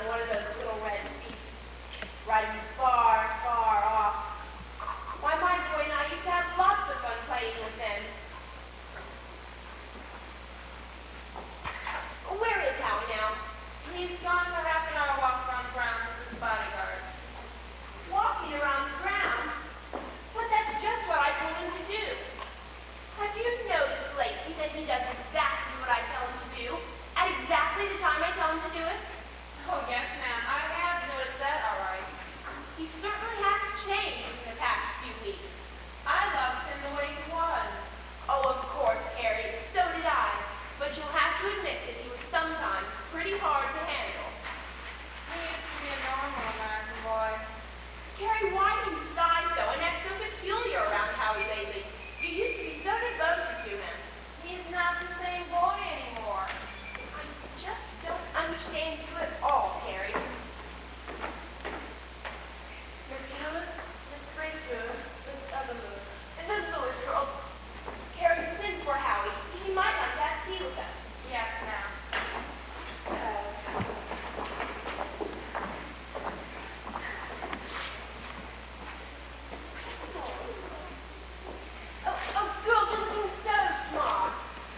on one of those little red seats, riding far, far off. Why, my boy and I used to have lots of fun playing with them. Where is Howie now? He's gone for half an hour walk around the grounds with his bodyguard. Walking around the grounds? But that's just what I told him to do. Have you noticed lately that he does exactly what I tell him to do, at exactly the time I tell him to do it? Oh, yes, ma'am. I have noticed that, all right. He certainly has changed in the past few weeks. I loved him the way he was. Oh, of course, Harry. So did I. But you'll have to admit that he was sometimes pretty hard to handle. He used to be a normal American boy. Harry, why do you sigh so and act so peculiar around Howie lately? You used to be so devoted to him. He's not the same boy anymore. I just don't understand you at all, Harry. Your June, this great June, this other moon, and this Louis girl. Harry, send for Howie. He might like to have tea with us. Yes, ma'am. Girls, you're looking so smart.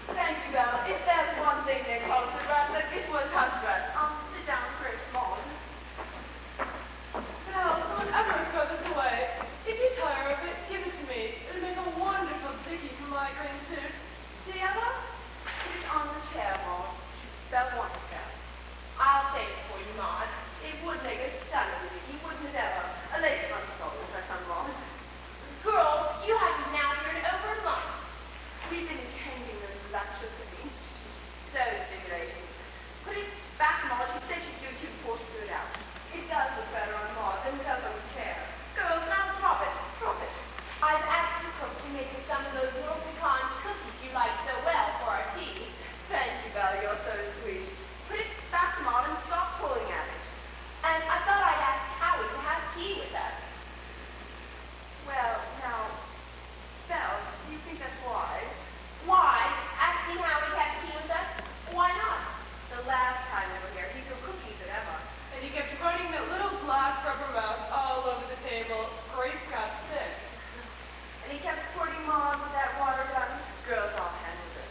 Thank you, Belle. If there's one thing they call us about, that it was house dress. Sit down, very small. Belle, don't ever throw this away. If you tire of it, give it to me. It'll make a wonderful dicky for my green suit. See, Ella? Put it on the chair, Maud. Belle wants that. I'll take it for you, Maud. It would make a stunning dicky, wouldn't it, Ella? A lady once told us, I come wrong. Girls, you haven't now here in over a month. We've been changing those lectures to me. So stimulating. Put it back, Maud. She said she'd do it to you before she threw it out. It does look better on Maud than it does on the chair. Girls, now drop it. Drop it. I've asked the cook to make us some of those little pecan cookies you like so well for our tea. Thank you, Belle. You're so sweet. Put it back, Maud, and stop pulling at it. And I thought I'd ask Howie to have tea with us. Well, now, Belle, do you think that's wise? Why? Asking Howie to have tea with us? Why not? The last time we were here, he threw cookies at Emma. And he kept running that little black rubber mouth all over the table. Grace got sick. And he kept squirting Maud with that water gun. Girls all handled it.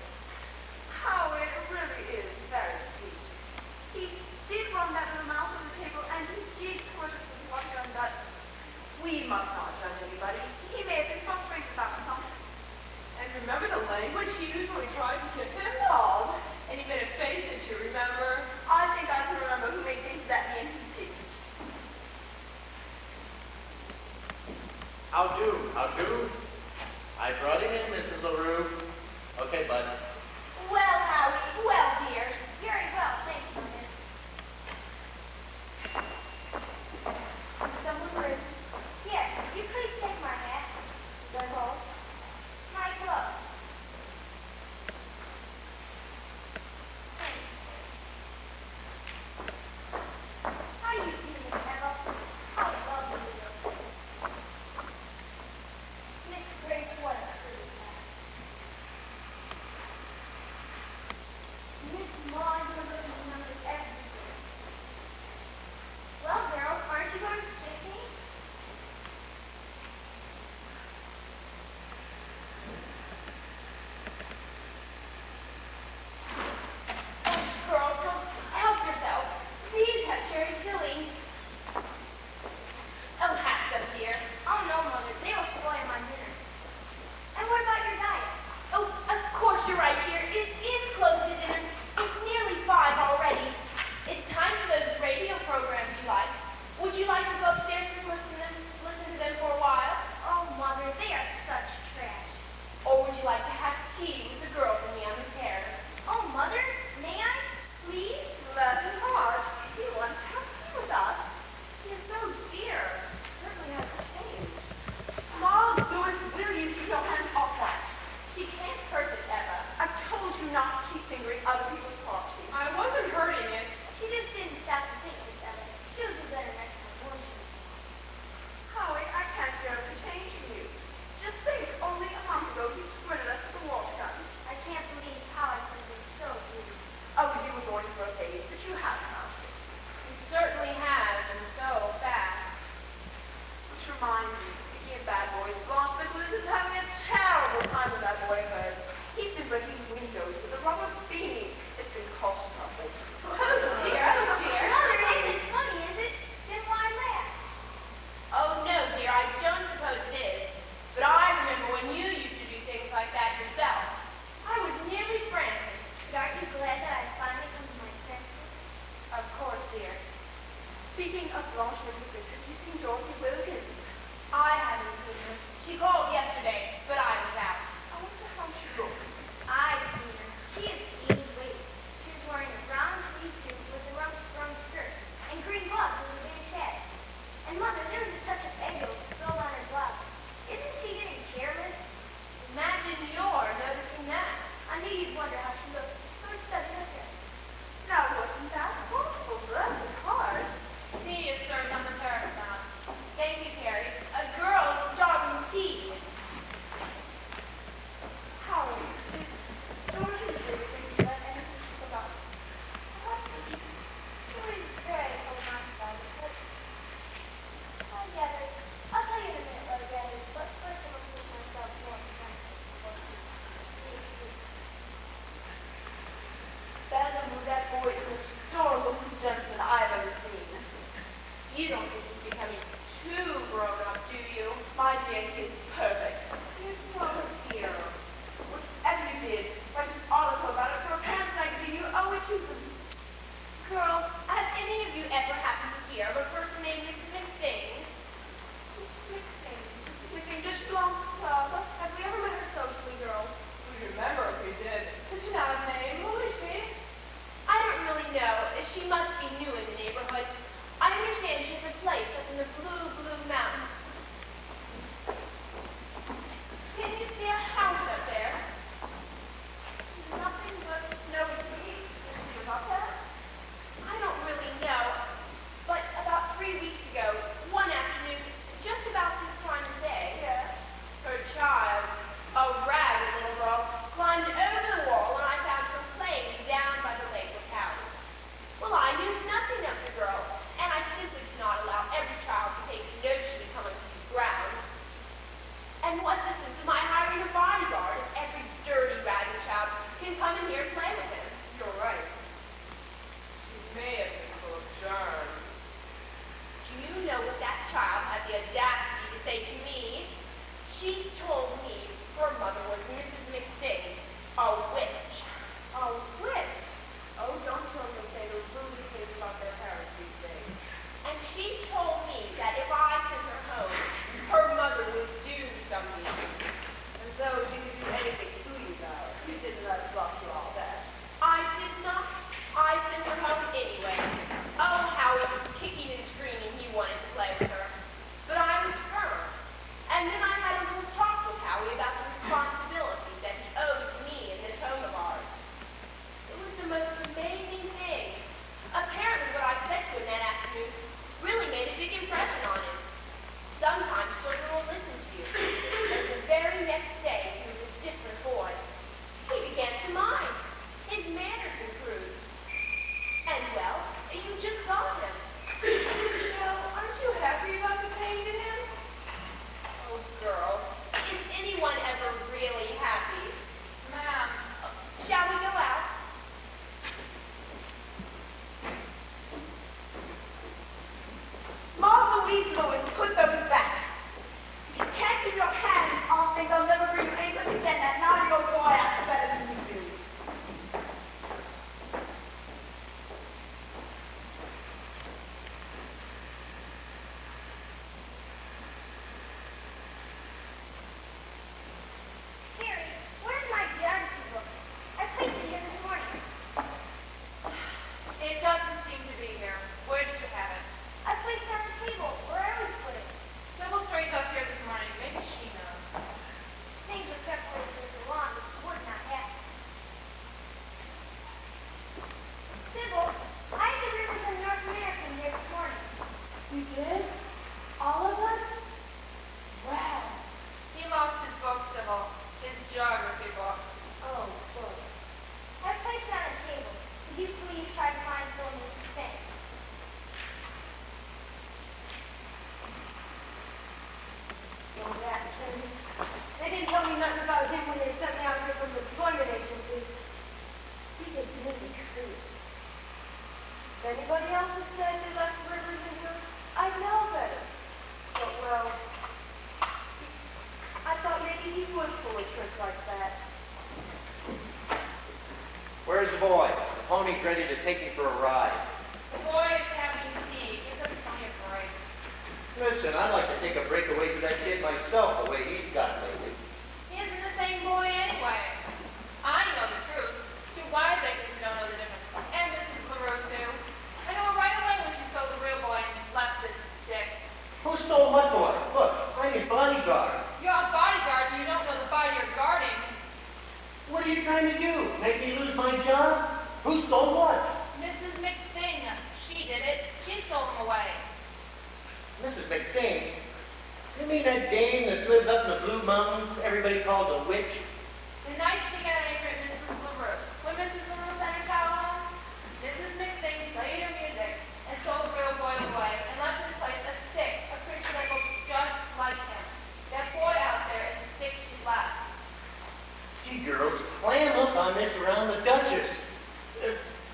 Howie really is very sweet. He did run that little mouth over the table, and he did squirt us with the water gun, but we must not judge anybody. He may have been frustrated about something. And remember the language he used when we tried to kiss him? No. And he made a face at you, remember? I think I can remember who made faces at me and he didn't. How do? How do? I brought him in, Mrs. LaRue. Okay, bud. Well, Howie, well, dear. Very well, thank you, miss. Someone rude. Here, you please take my hat. That's all. My glove. Thanks. How are you feeling, Emma? How lovely you look. Miss Grace, what a pretty hat. speaking of Blanche McThing, have you seen Dorothy Wilkins? I haven't seen her. She called yesterday, but I was out. I wonder how she looks. I've seen her. She has gained weight. She was wearing a brown tweed suit with a rough sprung skirt and green gloves with a beige head. And Mother, there was such a egg yolk still on her glove. Isn't she getting careless? Imagine you're noticing that. I knew you'd wonder how she looked. So I studied up there. Now, wasn't that awful? That was hard. See you, sir, number third, Thank you, Carrie. A girl's starving tea. Listen, I'd like to take a break away from that kid myself, the way he's got lately. He isn't the same boy anyway. I know the truth. Too wise I think you don't know the difference. And Mrs. LaRue, too. I know right away when she saw the real boy and left this stick. Who stole what boy? Look, I'm his bodyguard. You're a bodyguard and you don't know the body you're guarding. What are you trying to do? Make me lose my job? Who stole what? Mrs. McThing. She did it. She stole him away. Mrs McThing? You mean that dame that lives up in the Blue Mountains everybody calls a witch? The night she got angry at Mrs. LaRue. When Mrs. LaRue sent her child home, Mrs. McThing played her music and stole the real boy away and left in his place a stick, a creature that looked just like him. That boy out there is the stick she left. Gee, girls, clam up on this around the Duchess.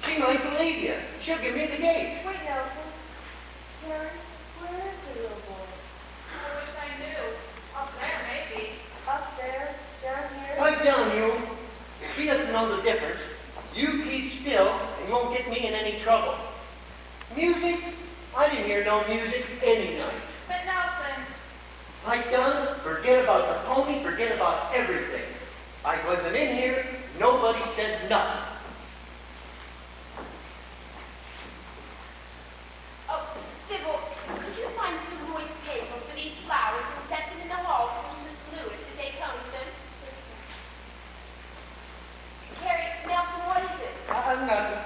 She might believe you. She'll give me the gate. Wait, Nelson. Karen, where is the little boy? I wish I knew. Up there, maybe. Up there? Down here? I'm telling you, if she doesn't know the difference, you keep still and you won't get me in any trouble. Music? I didn't hear no music any night. But Nelson, Like done, forget about the pony, forget about everything. I wasn't in here, nobody said nothing. Oh, Sybil, could you find some moist paper for these flowers and set them in the hall for Miss Lewis to take home with them? Carrie, Nelson, what is it? Nothing.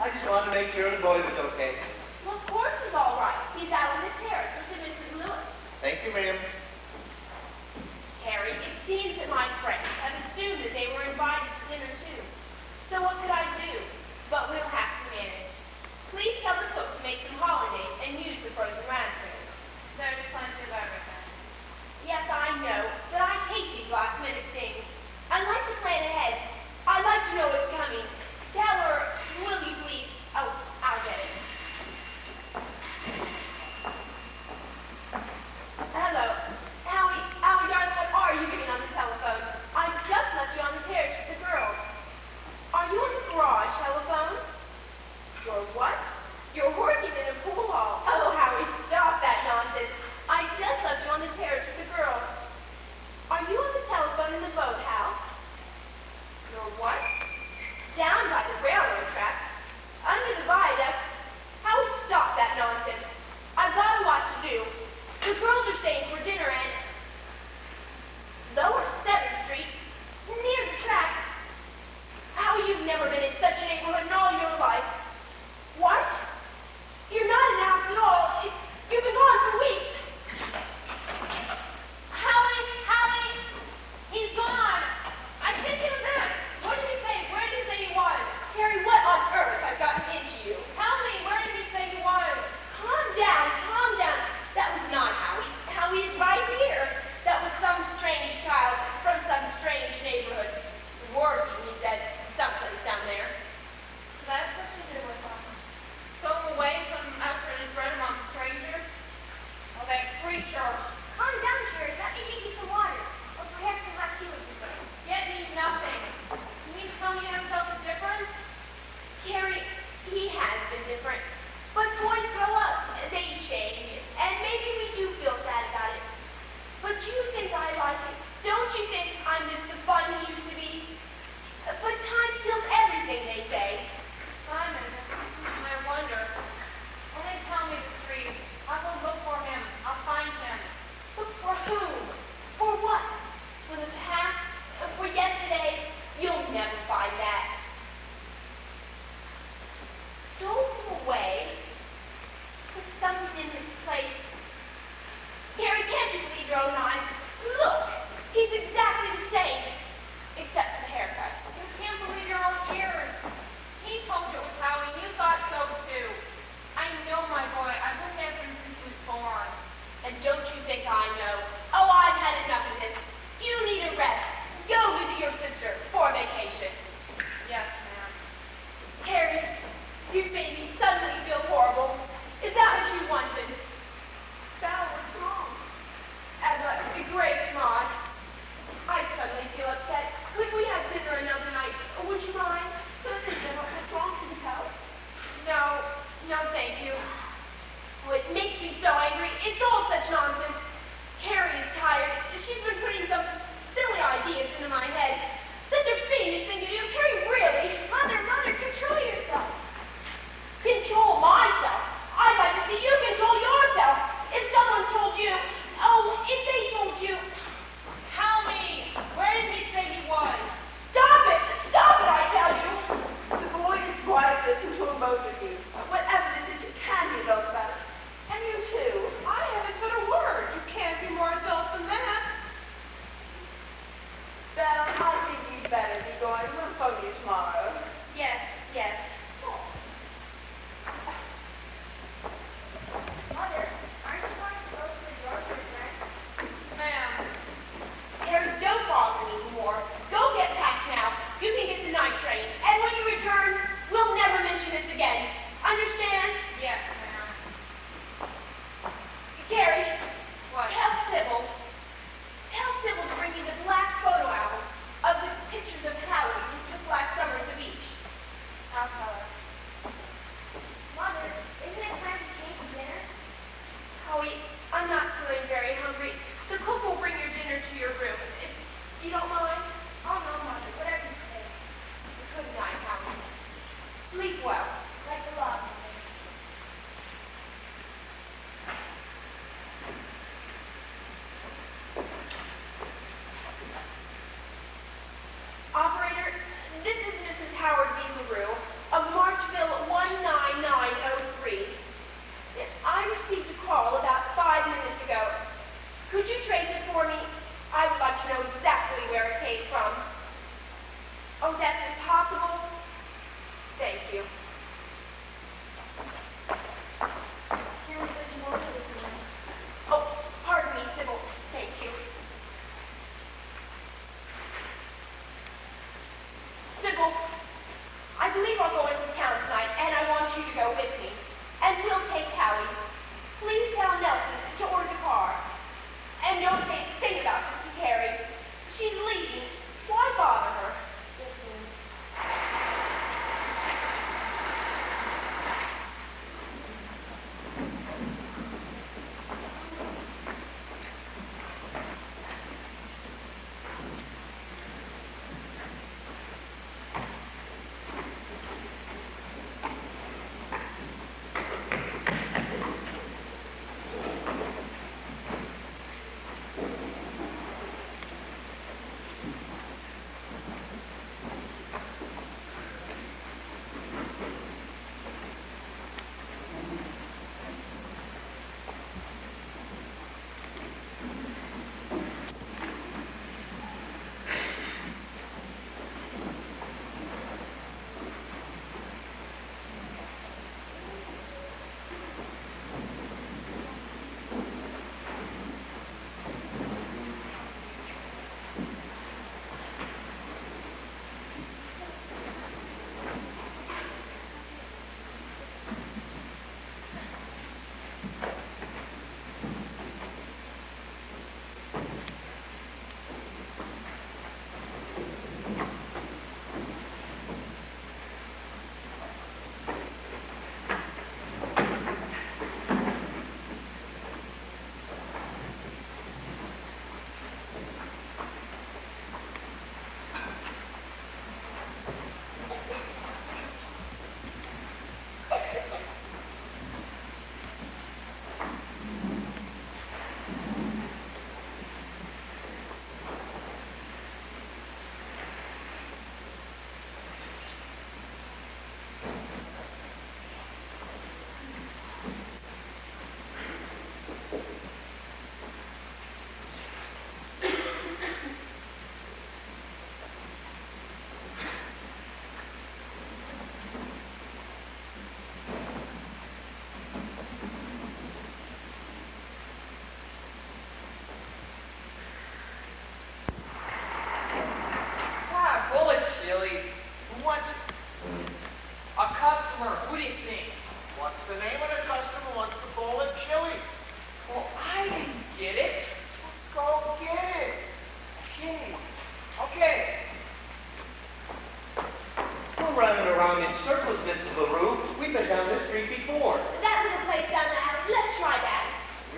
I just wanted to make sure the boy was okay. Well, of course he's all right. He's out on the terrace with Mrs. Lewis. Thank you, ma'am. Harry, it seems that my friends have assumed that they were invited to dinner too. So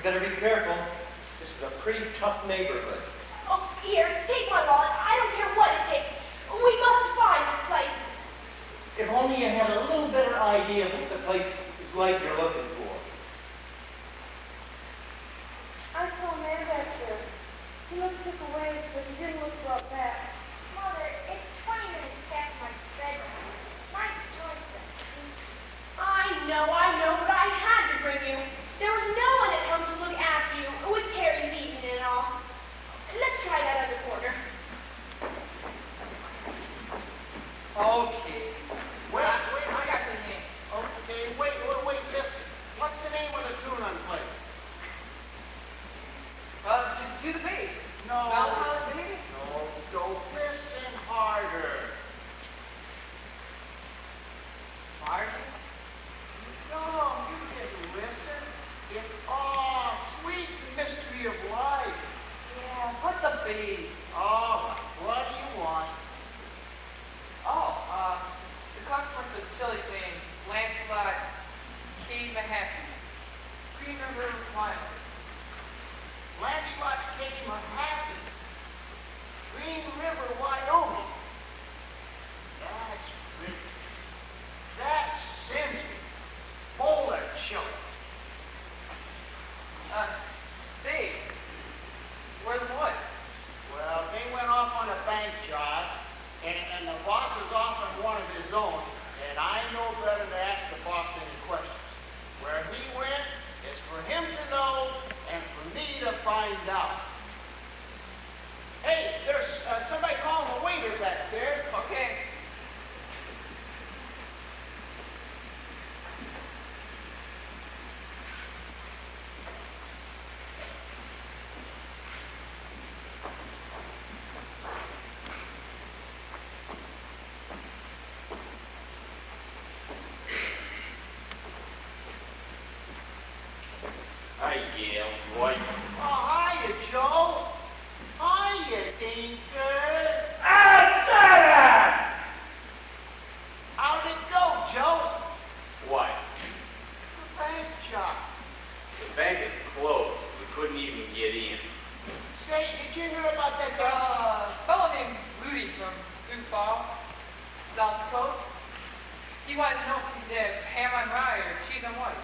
better be careful. This is a pretty tough neighborhood. Oh, here, take my wallet. I don't care what it takes. We must find this place. If only you had a little better idea of what the place is like you're looking for. I saw a man back there. He looked took away, but he didn't look brought back. Mother, it's 20 minutes past my bedtime. My joints are aching. I know, but I had to bring you. There was no one at home to look after you, with Terry leaving and all. Let's try that other corner. Okay. Wait, I got the name. Okay, wait, listen. What's the name of the tune I'm playing? Do the bass. No. Valentine's Day? No, don't listen harder. Margie? No, you didn't listen. It's sweet mystery of life. Yeah, what's the bass? Oh, what do you want? The consequence of silly thing, Lancelot, Kate Mahaffey, Green River Requirement. Lancelot Cake Mahaffey, Green River, Wyoming. That's pretty. That's Simsby. Polar chili. Steve, where's the boy? Well, they went off on a bank job, and the boss is off on one of his own, and I know better to ask the boss any questions. Where he went is for him to know and for me to find out. Hey, there's somebody calling the waiter back there. Okay. Hi, Gail, boy. Oh, hiya, Joe. Hiya, Tinker. Sarah! How'd it go, Joe? What? The bank job. The bank is closed. We couldn't even get in. Say, did you hear about that guy? A fellow named Rudy from Sioux Falls, South Dakota. He wanted to know if he'd have ham on rye or cheese on white.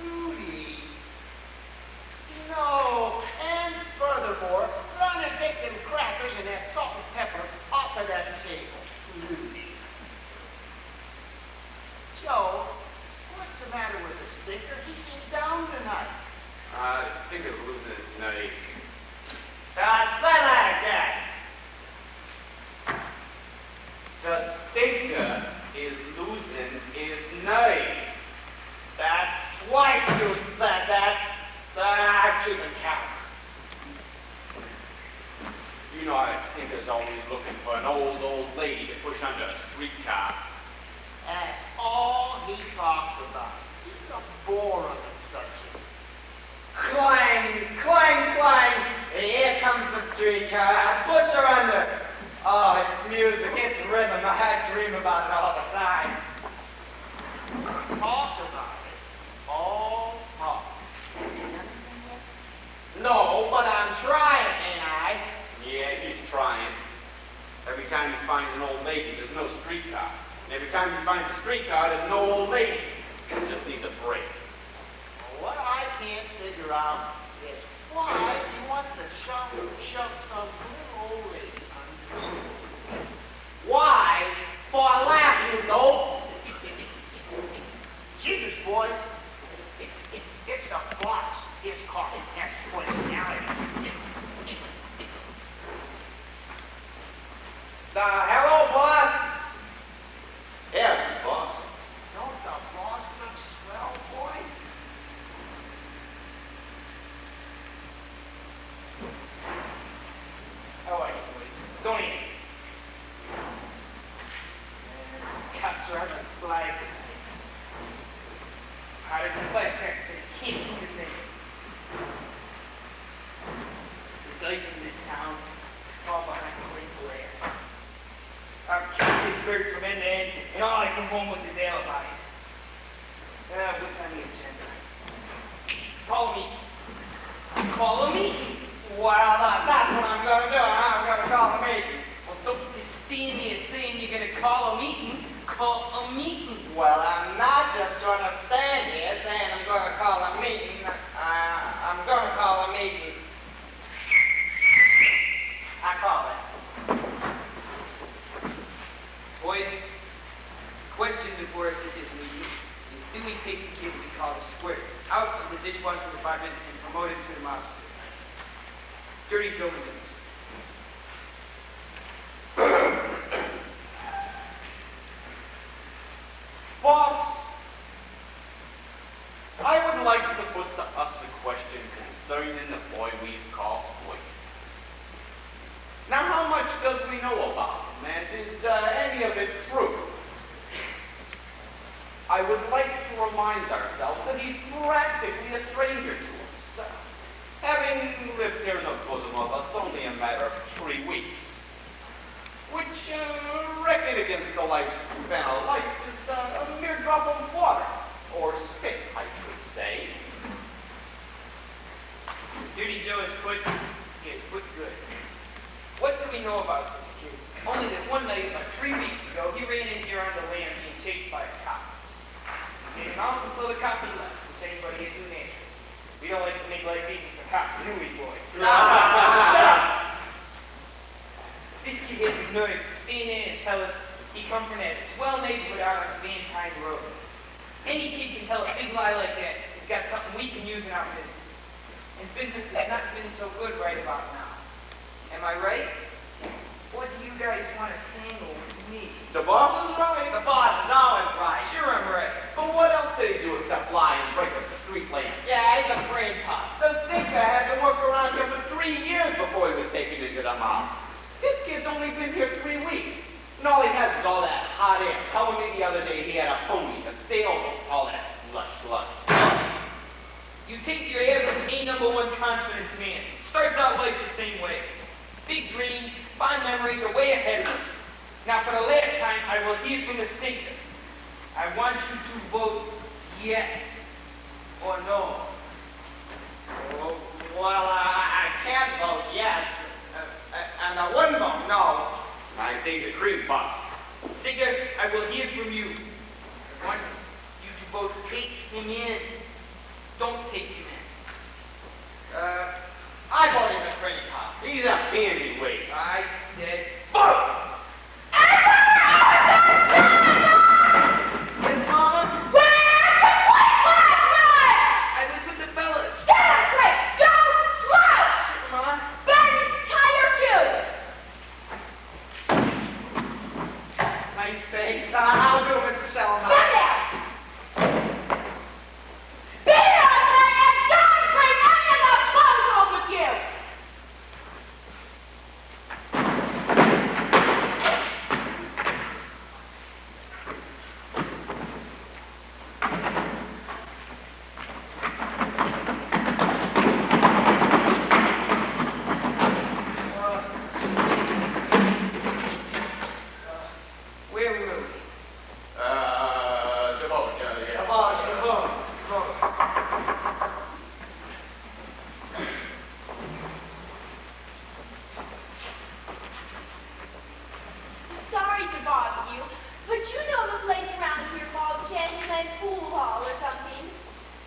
Rudy. No, and furthermore, run and take them crackers and that salt and pepper off of that table. Rudy. Joe, what's the matter with the stinker? He seems down tonight. I think it's losing its night. Say like that. The stinker is losing its night. That's twice you said that. I keep it count. You know how the stinker's always looking for an old lady to push under a streetcar. That's all he talks about. He's a bore on the subject. Clang, clang, clang. And here comes the streetcar. Push her under. Oh, it's music. It's rhythm. I dream about it all the time. Talk about it. All talk. No, but I'm trying, ain't I? Yeah, he's trying. Every time he finds an old lady, there's no streetcar. And every time he finds a streetcar, there's no old lady. He just needs a break. What I can't figure out is why he wants to shove some little old lady under his skin. Why? For a laugh, you know. Jesus, boy. It's the boss. His coffee has personality. Hello, boss. Yeah, boss. Don't the boss look swell, boy? How are you, boys? Don't eat. Cups are on the flag. How did you play? Can't eat this thing. There's ice in this town. All behind the great glass. I've kicked this bird from end to end, and all I come home with is alibis. What's on the agenda? Follow me. call a meeting. Well, that's what I'm going to do. I'm going to call a meeting. Well, don't just stand there saying you're going to call a meeting. Call a meeting. Well, I'm not just going to stand here saying I'm going to call a meeting. I'm going to call a meeting. I call it. Boys, the question before us at this meeting is, do we take the kid we call the squirt out of the dishwashing department and promote him to the mobster? Dirty Dominus. Boss, I would like to put to us a question concerning the boy we call Squid. Now, how much does we know about him, and is any of it true? I would like to remind ourselves that he's practically a stranger to us, having lived here in the bosom of us only a matter of 3 weeks, which, reckoned against the lifespan of life, is a mere drop of water, or spit, I should say. Dirty Joe is put good. What do we know about this kid? Only that one night, about 3 weeks ago, he ran in here on the land being chased by a cop. He came out until the cop had left, which anybody is in nature. We don't like to make life easy for cops, do we, boy? This kid has the nerve to stand in and tell us he come from that swell neighborhood out on Valentine Road. Any kid can tell a big lie like that. He's got something we can use in our business. And business has not been so good right about now. Am I right? What do you guys want to tangle with me? The boss is right. The boss is always right. Sure I'm right. But what else did he do except lie and break us the street lane? Yeah, he's a brain pop. The thinker had to work around here for 3 years before he was taken into the mouth. This kid's only been here 3 weeks. And all he has is all that hot air. Telling me the other day he had a pony, a sailboat, all that slush. You take your average A1 confidence man. Starts out life the same way. Big dreams, fond memories are way ahead of us. Now, for the last time, I will hear from the stinker. I want you to vote yes or no. Well, I can't vote yes. And I wouldn't vote no. I think the cream pot. Stinker, I will hear from you. I want you to vote take him in. Don't take him in. I voted the cream pop. He's a bandy weight. I said Vote! yes, Mama. I was with the fellas. Mama. Nice thing. I'll do it, Mr. Selma. Where were we? The vote, yeah. Come on, you vote. Sorry to bother you, but you know the place around here called Gentleman Pool Hall or something?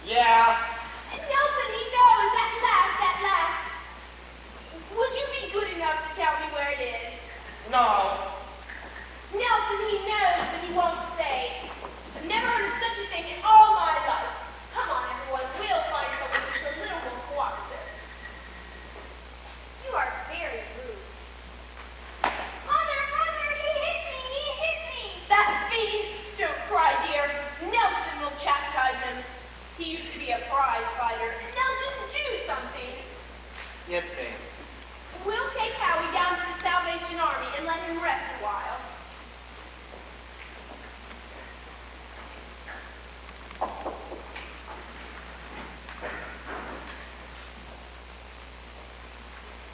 Yeah. Nelson, he knows, at last. Would you be good enough to tell me where it is? No. Nelson, he knows, but he won't say. I've never heard of such a thing in all my life. Come on, everyone, we'll find someone who's a little more cooperative. You are very rude. Mother, he hit me. That's me. Don't cry, dear. Nelson will chastise him. He used to be a prize fighter. Now just do something. Yes, ma'am. We'll take Howie down to the Salvation Army and let him rest a while.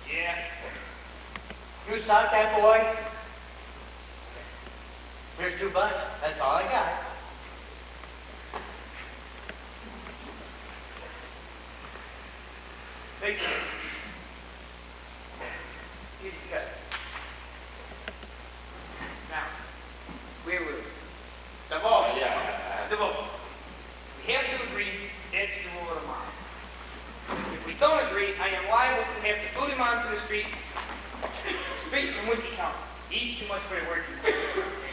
Yeah. You shot that boy? Here's $2. That's all I got. Take it. Here's the cut. Now, where were we? The boy, yeah. The vote. We have to agree, that's the rule of the mob. If we don't agree, I am liable to have to boot him onto the street from which he comes. He's too much for a working.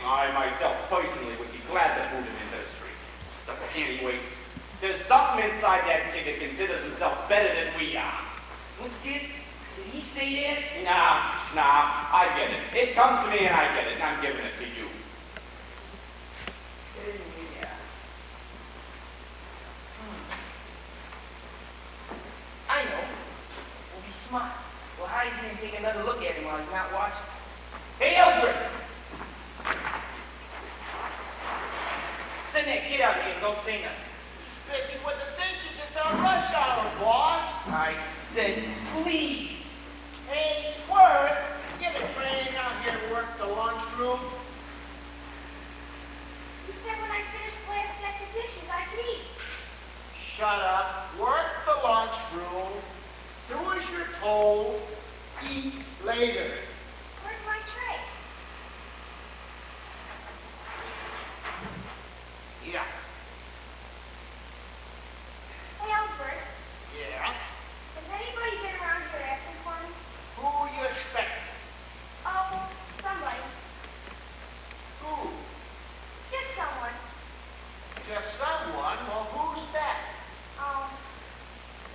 I myself personally would be glad to boot him into the street. But anyway, there's something inside that kid that considers himself better than we are. What's this? Did he say that? Nah, I get it. It comes to me and I get it, and I'm giving it to you. Yeah. I know. We'll be smart. Well, how are you going to take another look at him while he's not watching? Hey, Elbert! Send that kid out here and don't say nothing. Busy with the dishes. It's our rush hour, boss. I said, please. Hey, Squirt, get a train out here and work the lunchroom. You said when I finish the last set of dishes, I could eat. Shut up. Work the lunchroom. Do as you're told. Eat later. Where's my tray? Yeah. Hey, Albert, Yeah? has anybody been around here asking for me? Who you expecting? Oh, somebody. Who? Just someone. Just someone? Well, who's that?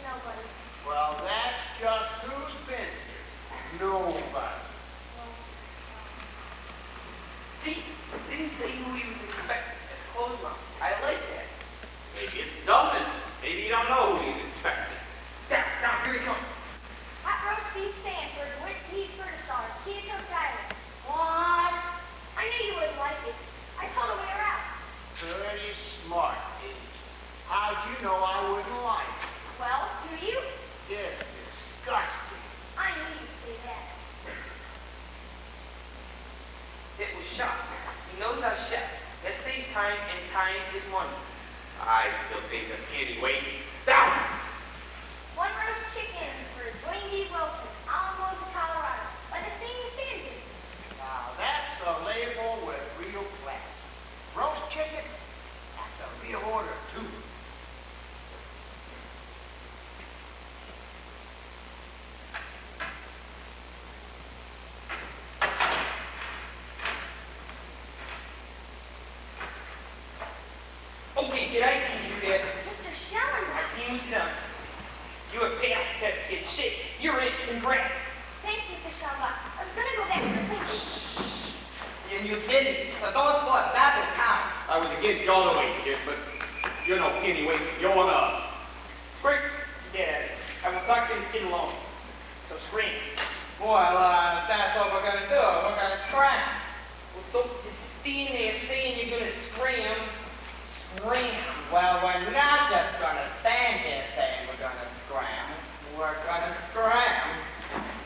Nobody. Well, that's just who's been here. Nobody. See, didn't say who he was expecting at the clothes room. I like that. Maybe it's dumbness. Maybe you don't know who he's expecting. Down, here he comes. Hot roast beef Stanford with beef Star, Kid Cook Island. What? I knew you wouldn't like it. I told him we were out. Pretty smart, Dee. How'd you know I wouldn't like it? Well, do you? It's disgusting. I knew you'd say that. It was shot. He knows our chef. That saves time, and time is money. I still think the candy wait. Down! One roast chicken for Dwayne D. Wilson, Alamos, Colorado. Like a singing standard. Now, that's a label with real class. Roast chicken? That's a real order, too. Okay, kid, I see you there. Mr. Schellenbach. I see what's done. You have passed that kid. Shit, you're in. Congrats. Thanks, Mr. Schellenbach. I was gonna go back to the place. And you did it. The thought was that will count. I was against you all the way, kid, but you're no candy wait. You're one of us. Quick, get at it. I will talk to this kid alone. So scream. Well, that's what we're gonna do. We're gonna scram. Well, don't just stand there saying you're gonna scream. Scream. Well, we're not just gonna stand here saying we're gonna scram. We're gonna scram.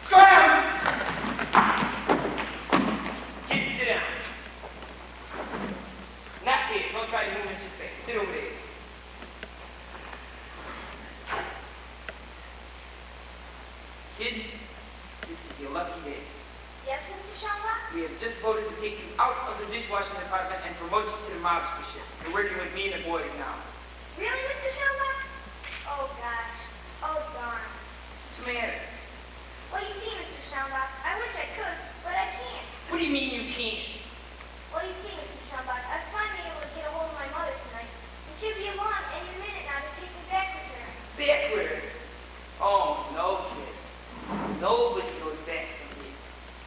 Scram! Kid, sit down. Not there. Don't try to move into space. Sit over there. Kid, this is your lucky day. Yes, Mr. Schellenbach? We have just voted to take you out of the dishwashing department and promote you to the mobstership. You're working with me and the boys now. Really, Mr. Schellenbach? Oh, gosh. Oh, darn. What's the matter? Well, you see, Mr. Schellenbach, I wish I could, but I can't. What do you mean you can't? Well, you see, Mr. Schellenbach, I was finally able to get a hold of my mother tonight, and she'll be along any minute now to take me back with her. Back with her? Oh, no, kid. Nobody goes back from here.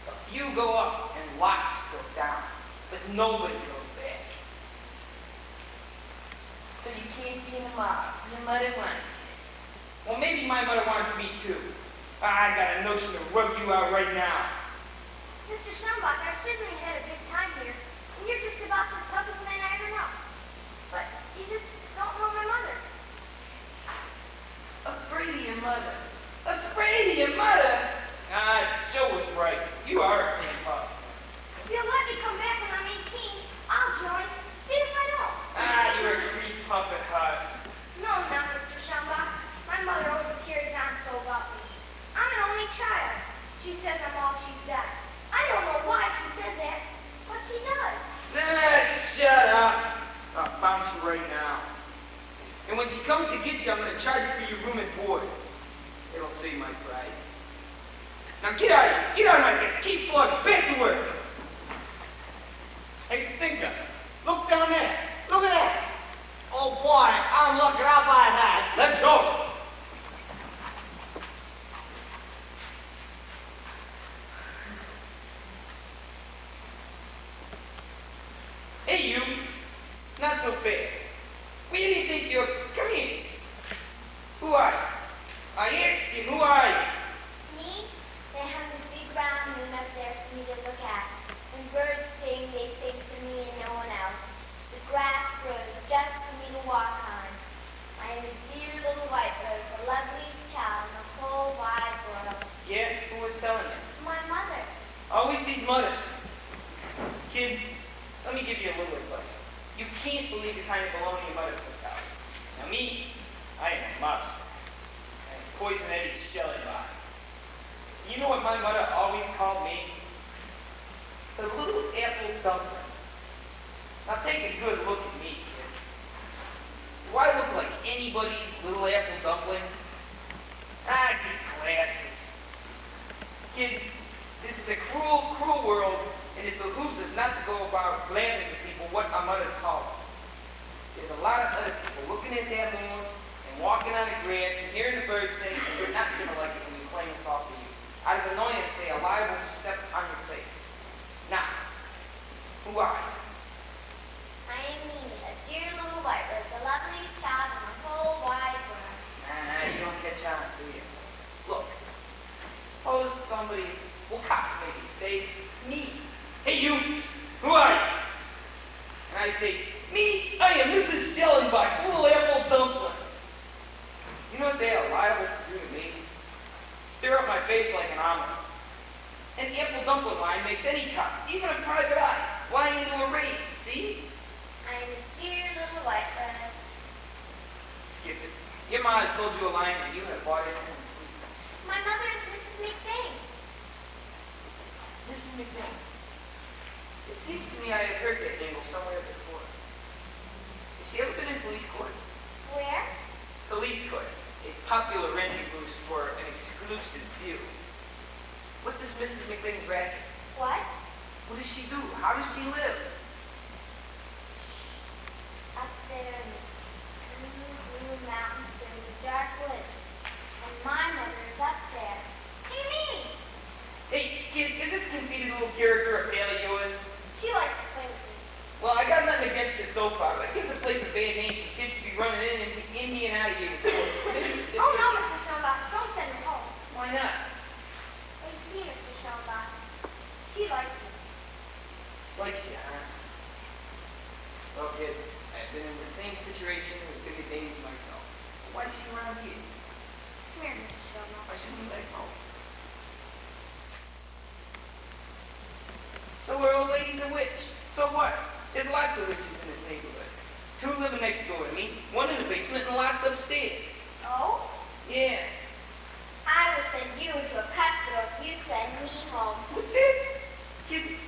A few go up and lots go down, but nobody goes back. So you can't be in the mob. Your mother wants you. Well, maybe my mother wants me too. I got a notion to rub you out right now. Mr. Schellenbach, I've certainly had a good time here, and you're just about the toughest man I ever know. But you just don't know my mother. Afraid of your mother. Afraid of your mother? Ah, Joe was right. You are a clean pup. If you'll let me come back when I'm 18, I'll join. See if I don't. Ah, you're a clean pup at heart. No, not Mr. Schellenbach. My mother always carries on so about me. your room and board. It'll save my pride. Now get out of here. Get out of my face. Keep slugging. Back to work. Hey, Tinker, look down there. Look at that. Oh, boy, I'm looking out by that. Let's go. Hey, you. Not so fast. Where do you think you're... Come here. Who are you? I asked you, who are you? Me? They have this big round moon up there for me to look at. When birds sing, they sing to me and no one else. The grass grows just for me to walk on. I am a dear little white rose, the loveliest child in the whole wide world. Yeah, who was telling you? My mother. Always these mothers. Kid, let me give you a little advice. You can't believe the kind of baloney your mother puts out. Now me, I am a mobster. I am poison Eddie's shelly box. You know what my mother always called me? The little apple dumpling. Now take a good look at me, kid. Do I look like anybody's little apple dumpling? Ah, get glasses. Kid, this is a cruel, cruel world, and it behooves us not to go about blabbing to people what our mothers call us. There's a lot of other people looking at that moon and walking on the grass and hearing the birds sing, and you're not going to like it when you claim it's all for you. Out of annoyance, they are liable to step on your face. Now, who are you? I am Mimi, a dear little white rose, the loveliest child in the whole wide world. Nah, you don't catch on, do you? Look, suppose somebody, well, cops maybe, say, me. Hey, you, who are you? And I say, me, I am Mrs. Schellenbach's little apple dumpling. You know what they are liable to do to me? Stir up my face like an omelet. An apple dumpling line makes any cop, even a private eye, fly into a rage, see? I am a dear little white rose. Skip it. Your ma has told you a line and you have bought it. My mother is Mrs McThing. Mrs. McThing. It seems to me I have heard that jingle somewhere before. Has she ever been in police court? Where? Police court. A popular renting booth for an exclusive view. What does Mrs. McThing's racket? What? What does she do? How does she live? Up there in the blue mountains, there's a dark woods. And my mother is up there. What do you mean? Hey, kid, is this conceited little character a pal of yours? She likes to play with me. Well, I got nothing against the soap opera. It gives a place a bad name for kids to be running in and out of here. Oh, no, Mr. Schoenbach, don't send her home. Why not? Well, you see, Mr. Schoenbach, she likes me. Likes you, huh? Well, kid, I've been in the same situation with bigger dames myself. Why is she around here? Come here, Mr. Schoenbach. Why shouldn't we let go? So we're old lady's a witch. So what? There's lots of witches in this neighborhood. 2 living next door to me, 1 in the basement and locked upstairs. Oh? Yeah. I would send you into a hospital if you send me home. What's it? Kid,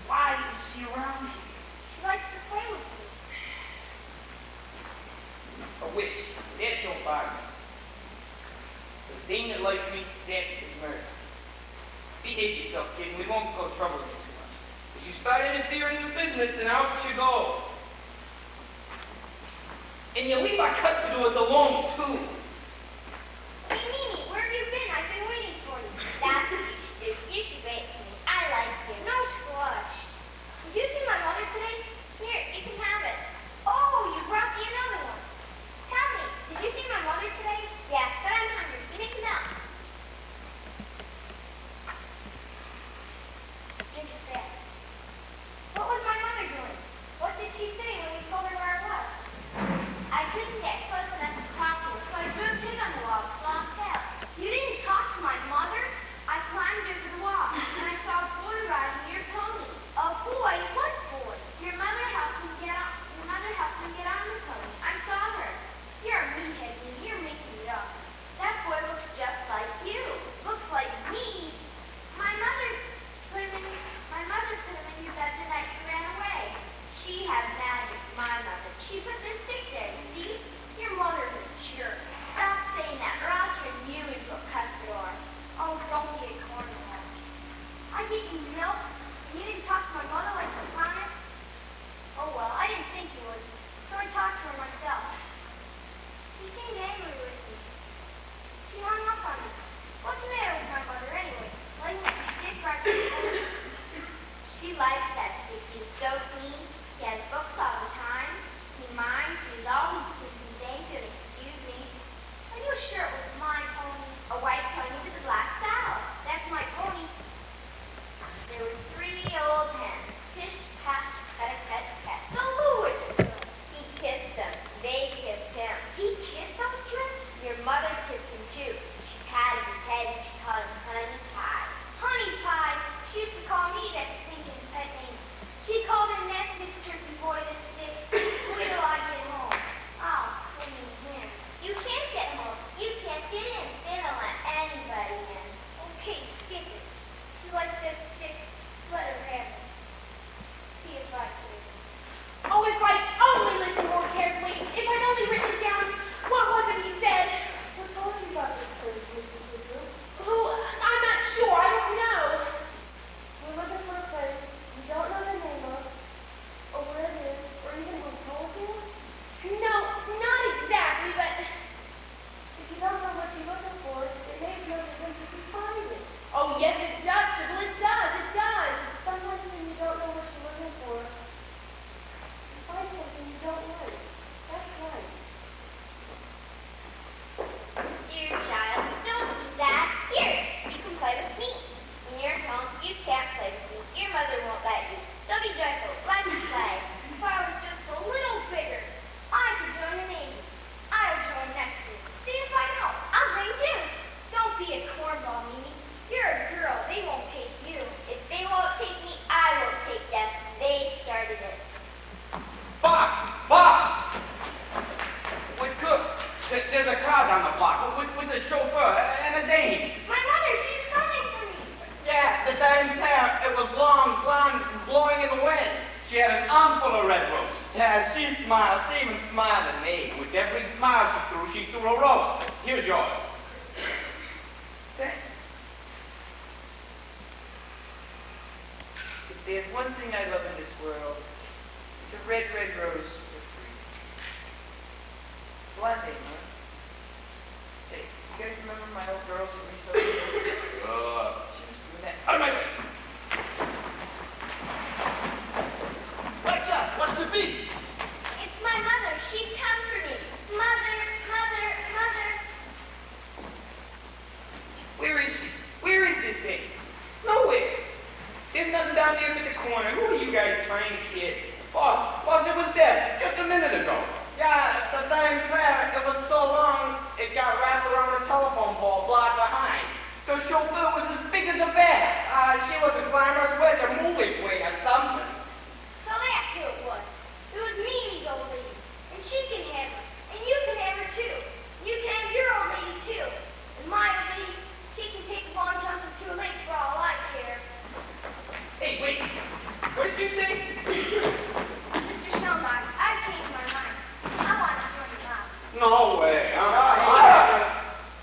why is she around here? She likes to play with me. A witch. That don't bother me. The thing that likes me, that is murder. Behave yourself, kid, and we won't go troubling you too much. If you start interfering in the business, then out you go. And you leave our customers alone, too. Hey, Mimi, where have you been? I've been waiting for you. That's what you should do. You should wait for me. I like you. No squash. Did you see my mother today? Here, you can have it. Oh, you brought me another one. Tell me, did you see my mother today? Yes, but I'm hungry. Give me some milk. Drink it fast. What was my mother doing? What did she say when we told her where I was? I couldn't get close enough to talk to her, so I a chauffeur and a dame. My mother, she's coming for me. Yeah, the dame's hair, it was long, blonde, and blowing in the wind. She had an armful of red roses. Yeah, she smiled. She even smiled at me. With every smile she threw a rose. Here's yours. Thanks. If there's one thing I love in this world, it's a red, red rose for free. Blondie, huh? Hey, you guys remember my old girl who was so good? She was doing that. Out of my way! What's up? What's the beat? It's my mother. She's come for me. Mother, mother, mother. Where is she? Where is this thing? Nowhere. There's nothing down there at the corner. Who are you guys trying to kid? Boss, it was there just a minute ago. Yeah, the dame's hair, it was so long, it got wrapped around the telephone pole blocked behind. The chauffeur was as big as a bear. She was a glamorous witch, a movie queen or something. So that's who it was. It was Mimi's old lady. And she can have her. And you can have her too. You can have your old lady too. And my old lady, she can take a long jump into a lake for all I care. Hey, wait. What did you say? Mr. Schellbach, I've changed my mind. I want to join your mom. No way.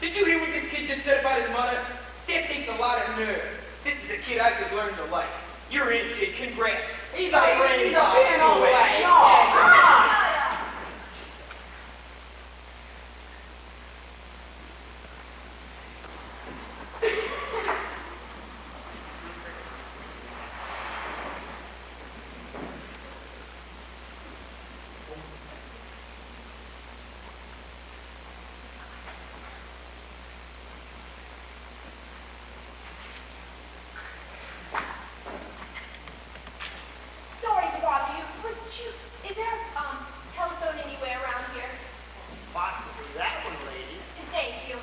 Did you hear what this kid just said about his mother? That takes a lot of nerve. This is a kid I could learn to like. You're in, kid. Congrats. He's a brain dog. No way. No. Shut up. Sorry to bother you. Is there telephone anywhere around here? Possibly that one, lady. Thank you.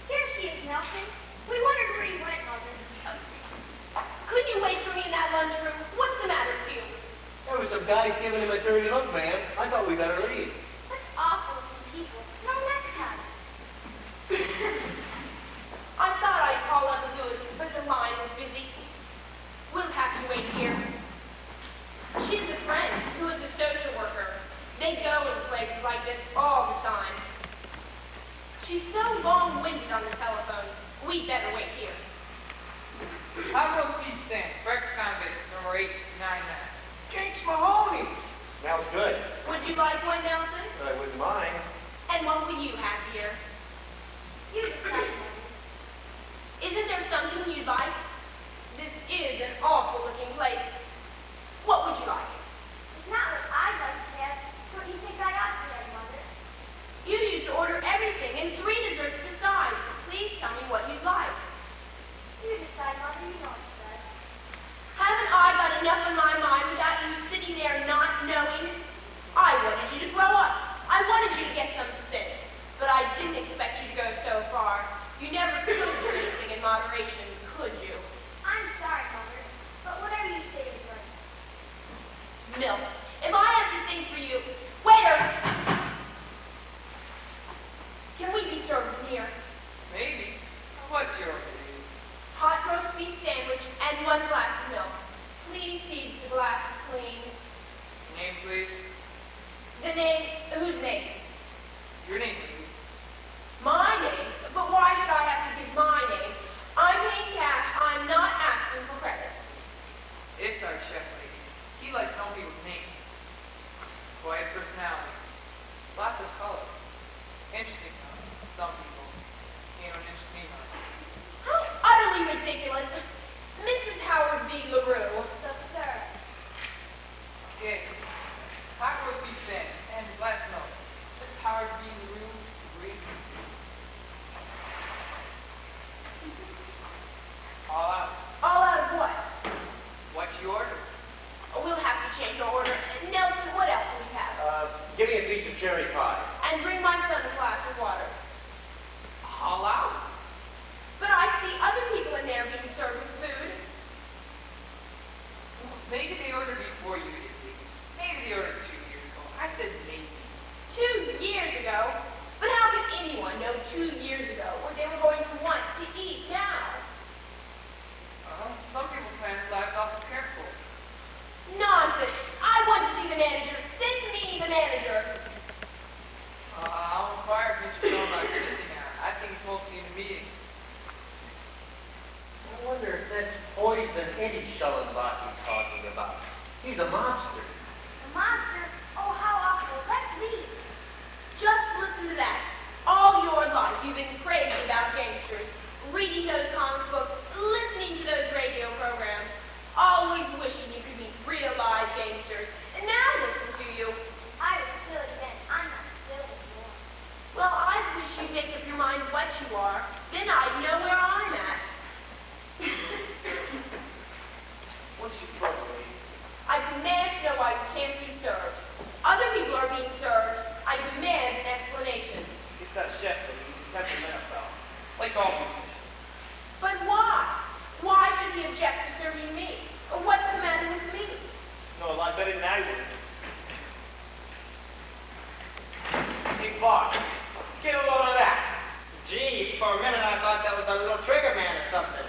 Here she is, Nelson. We wondered where you went, Mother. Couldn't you wait for me in that lunchroom? What's the matter with you? There was some guys giving him a dirty look, ma'am. I thought we better leave. Such awful looking people. No, next time. I thought I'd call up Louis, but the line was busy. We'll have to wait here. She's a friend who is a social worker. They go in places like this all the time. She's so long-winded on the telephone. We'd better wait here. Hot roast beef stand, breakfast convict, number 899. Jake's Mahoney. Smells good. Would you like one, Nelson? I wouldn't mind. And what will you have here? You decide, Mother. Isn't there something you'd like? This is an awful-looking place. What would you like? It's not what I'd like to have. What do you think I ought to have, Mother? You used to order everything and 3 desserts besides. Please tell me what you'd like. You decide, Mother. You know what's best. Haven't I got enough in my mind without you sitting there not knowing? I wanted you to grow up. I wanted you to get some sense. But I didn't expect you to go so far. You never could do anything in moderation, could you? I'm sorry, Mother. But whatever you say is right. Milk. If I have to think for you... Waiter! Can we be served here? Maybe. What's your Hot roast beef sandwich and 1 glass of milk. Please keep the glasses clean. name, please? The name... Whose name? Your name, please. My name? But why should I have to give my name? I'm useless. But why? Why should he object to serving me? What's the matter with me? No, a lot better than I would. Big boss, get a load of that. Gee, for a minute I thought that was a little trigger man or something.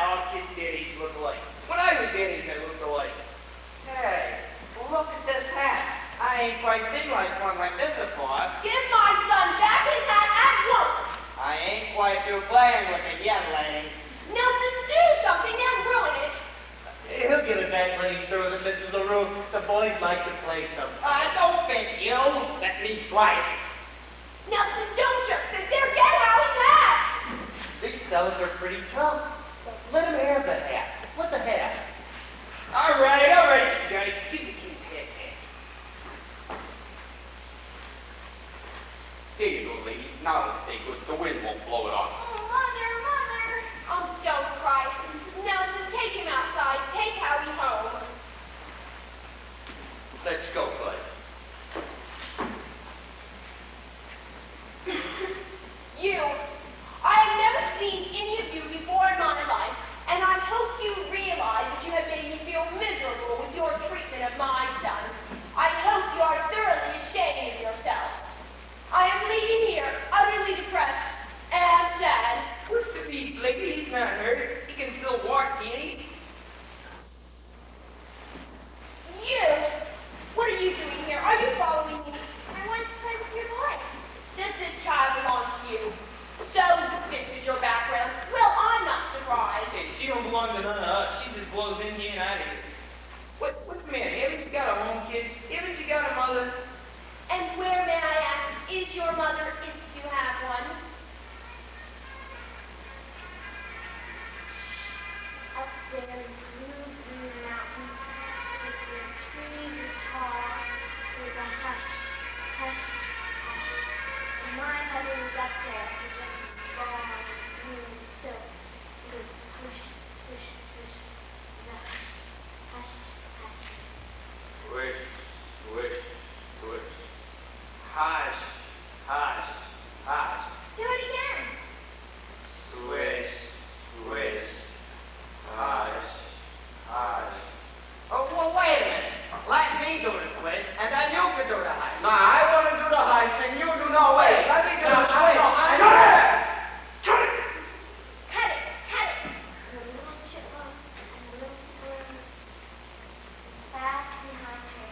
All kids their age look alike. When I was their age, I looked alike. Hey, look at this hat. I ain't quite seen like one like this before. Give my son back his hat at once. I ain't quite through playing with it yet, lady. Nelson, do something and ruin it. He'll get it back when he's through with Mrs. LaRue. The boys like to play some. Don't think you. Let me try it. Nelson, don't just sit there. Get Howie's hat. These fellas are pretty tough. Let him have the hat. What's a hat? All right, you guys. Give the kid head. There you go, lady. Now let's stay good. The wind won't blow it off. Oh, Mother. Oh, don't cry. Nelson, take him outside. Take Howie home. Let's go, Bud. You. I have never seen any of you before in my life, and I hope you realize that you have made me feel miserable with your treatment of my son. I hope you are thoroughly ashamed of yourself. I am leaving here utterly depressed and sad. What's the beef, Blakey? He's not hurt. He can still walk, can't he? You! What are you doing here? Are you following me? I want to play with your boy. This child belongs to you. So, this is your background. Well, I'm not surprised. Hey, she don't belong to none of us. She just blows in here and out of here. What's the matter? Haven't you got a home, kid? Haven't you got a mother? And where, may I ask, is your mother, if you have one? Up there in blue mountains, with the trees are tall, there's a hush, hush, hush. And my mother is up there, with a long, green silk. It goes swish, swish, swish, the hush, hush, hush. Swish, swish, swish. Hush, hush, hush. Do it again. Swish, swish, hush, hush. Oh, well, wait a minute. Let me do the swish, and then you can do the hush. No, I want to do the hush, and you do no way. Let me do the swish. Cut it, cut it. And the little chipmunk and the little squirrel fast behind her.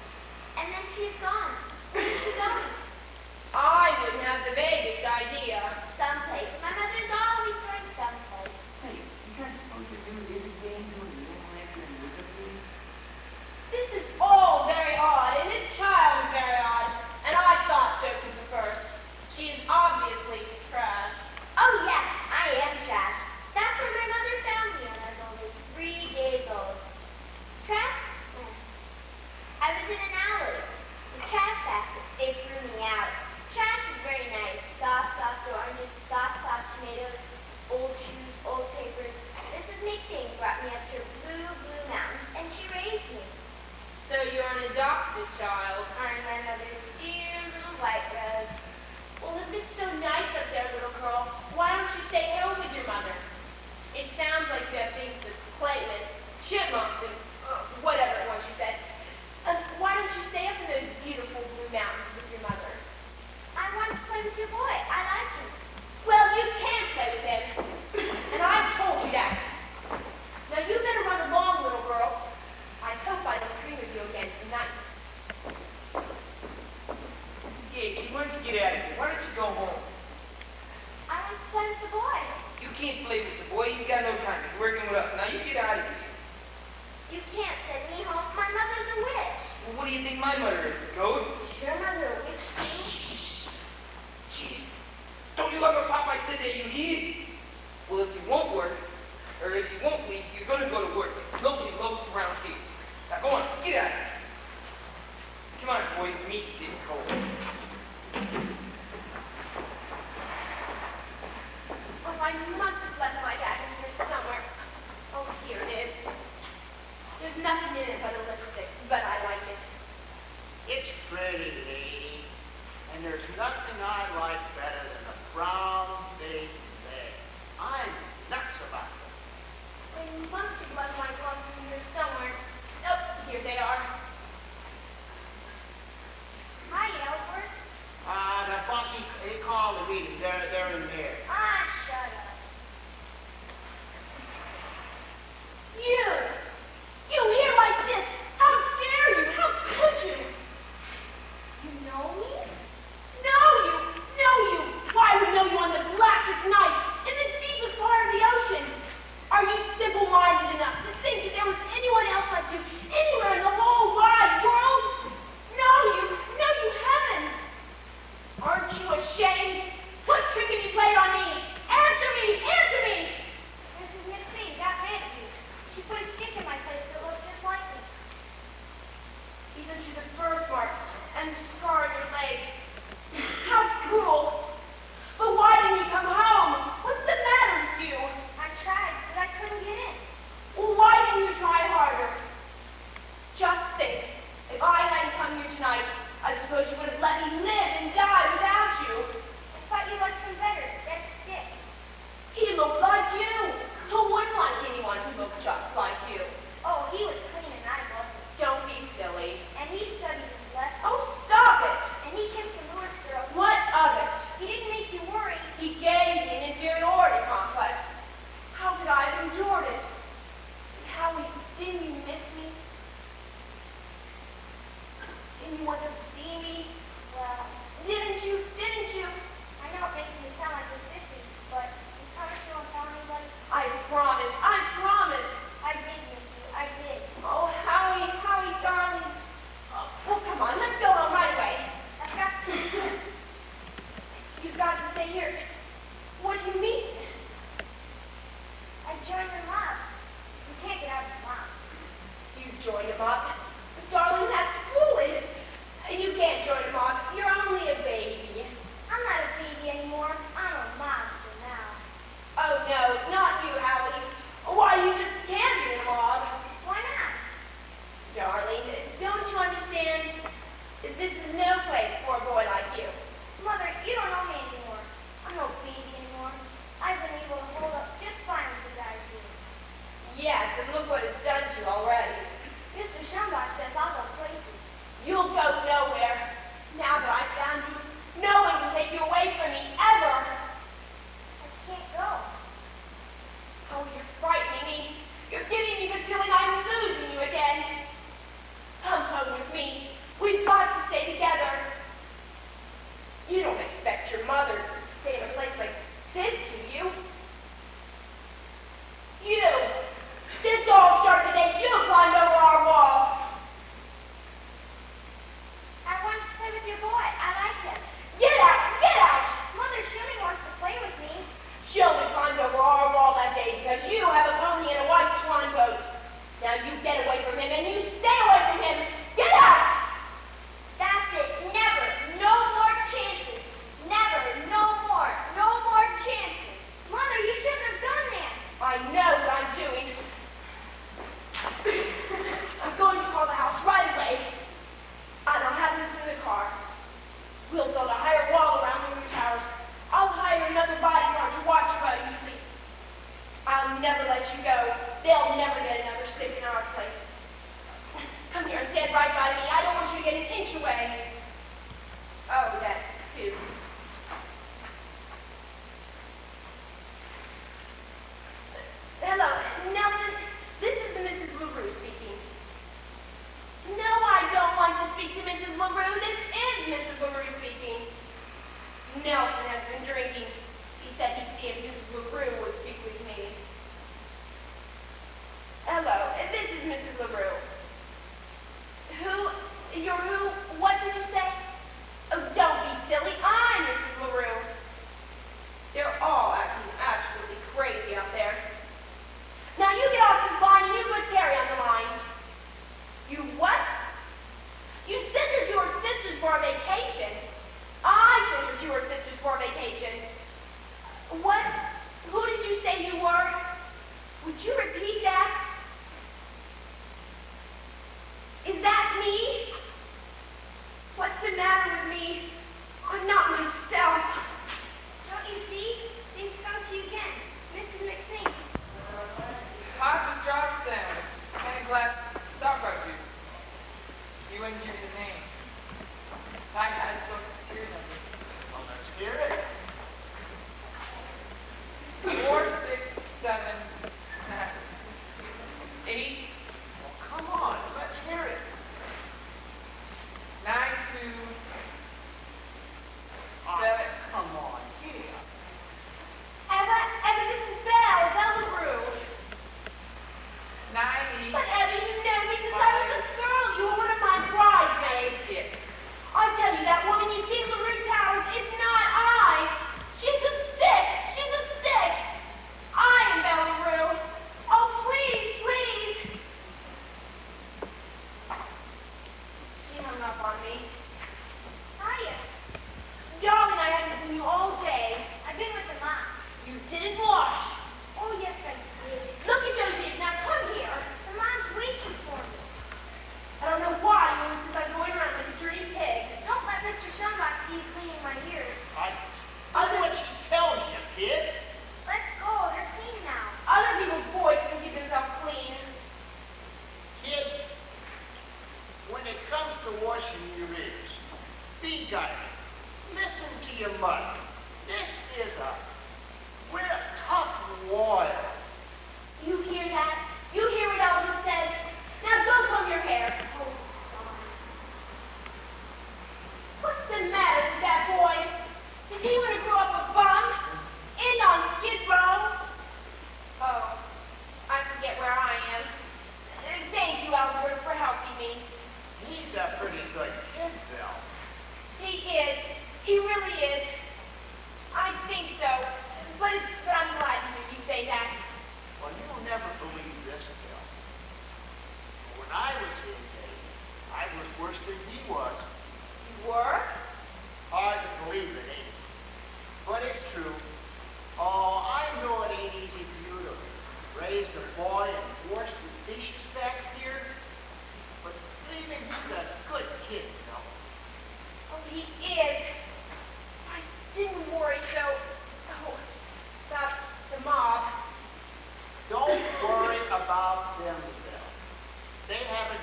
And then she's gone. Where is she going? I wouldn't have the vaguest idea. Someplace. My mother's always going someplace. Hey, you guys supposed to do this game doing the little after and look at me? This is all very odd, and this child is very odd. And I thought so from the first. She is obviously trash. Oh, yes, I am trash. That's where my mother found me when I was only 3 days old. Trash? Yeah. I was in an alley. The trash basket, they threw me out. Trash is very nice. Soft oranges, soft tomatoes, old shoes, old papers. Mrs McThing brought me up to blue mountains, and she raised me. So you're an adopted child. I'm my mother's dear little white rose. Well, if it's so nice up there, little girl, why don't you stay home with your mother? It sounds like you have things to play with, chipmunks and whatever it was you said. Why don't you stay up in those beautiful blue mountains with your mother? I want to play with your boy. I like him. Well, you can play with him, and I've told you that. Now you better run along, little girl. I hope I don't dream of you again tonight. Yeah, why don't you get out of here? Why don't you go home? I want to play with the boy. You can't play with the boy. He's got no time. He's working with us. Now you get out of here. You can't send me home. My mother's a witch. Well, what do you think my mother is? A ghost? Is your mother a witch too? Jeez. Don't you ever pop my said that you hear? Well, if you won't work, or if you won't leave, you're going to go to work. Nobody loafs around here. Now go on, get out of here. Come on, boys, the meat's getting cold. Oh, I must have left my bag in here somewhere. Oh, here it is. There's nothing in it but a lipstick, but I like it. It's pretty, lady. And there's nothing I like better than a brown, big,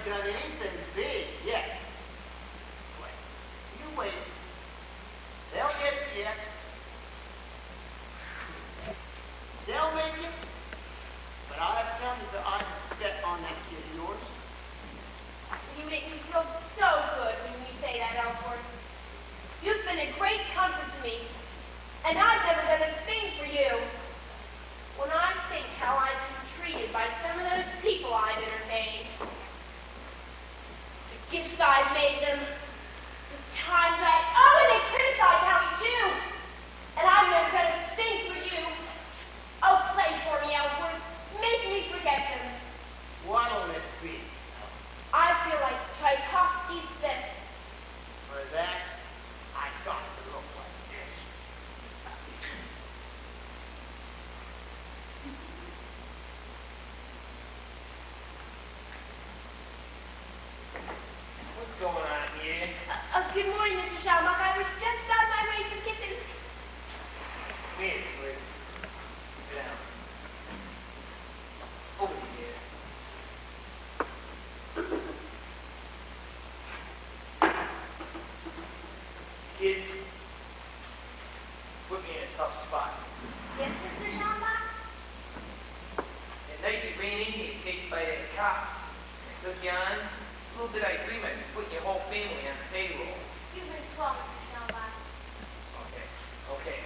done anything big yet. Wait. You wait. They'll get you. They'll make it. But I've done the I bet on that kid of yours. You make me feel so good when you say that, Elford. You've been a great comfort to me, and I've never done a thing for you. When I think how I've been treated by some of those people I've entertained, the gifts I've made them, the times and they criticize how we do, and I've never done a thing for you. Oh, play for me, Elford. Make me forget them. What'll it be? I feel like Tchaikovsky's best. For that, I got to look like this. What's going on here? Good morning, Mr. Schaumbach. I was just on my way to the kitchen. Come here, sweetie. Sit down. Over here. Kid, put me in a tough spot. Yes, Mr. Schaumbach? At night you ran in here chased by that cop. I took you on. Little did I dream I'd be putting your whole family on the payroll. You've been swell, Mr. Schaumbach. Okay.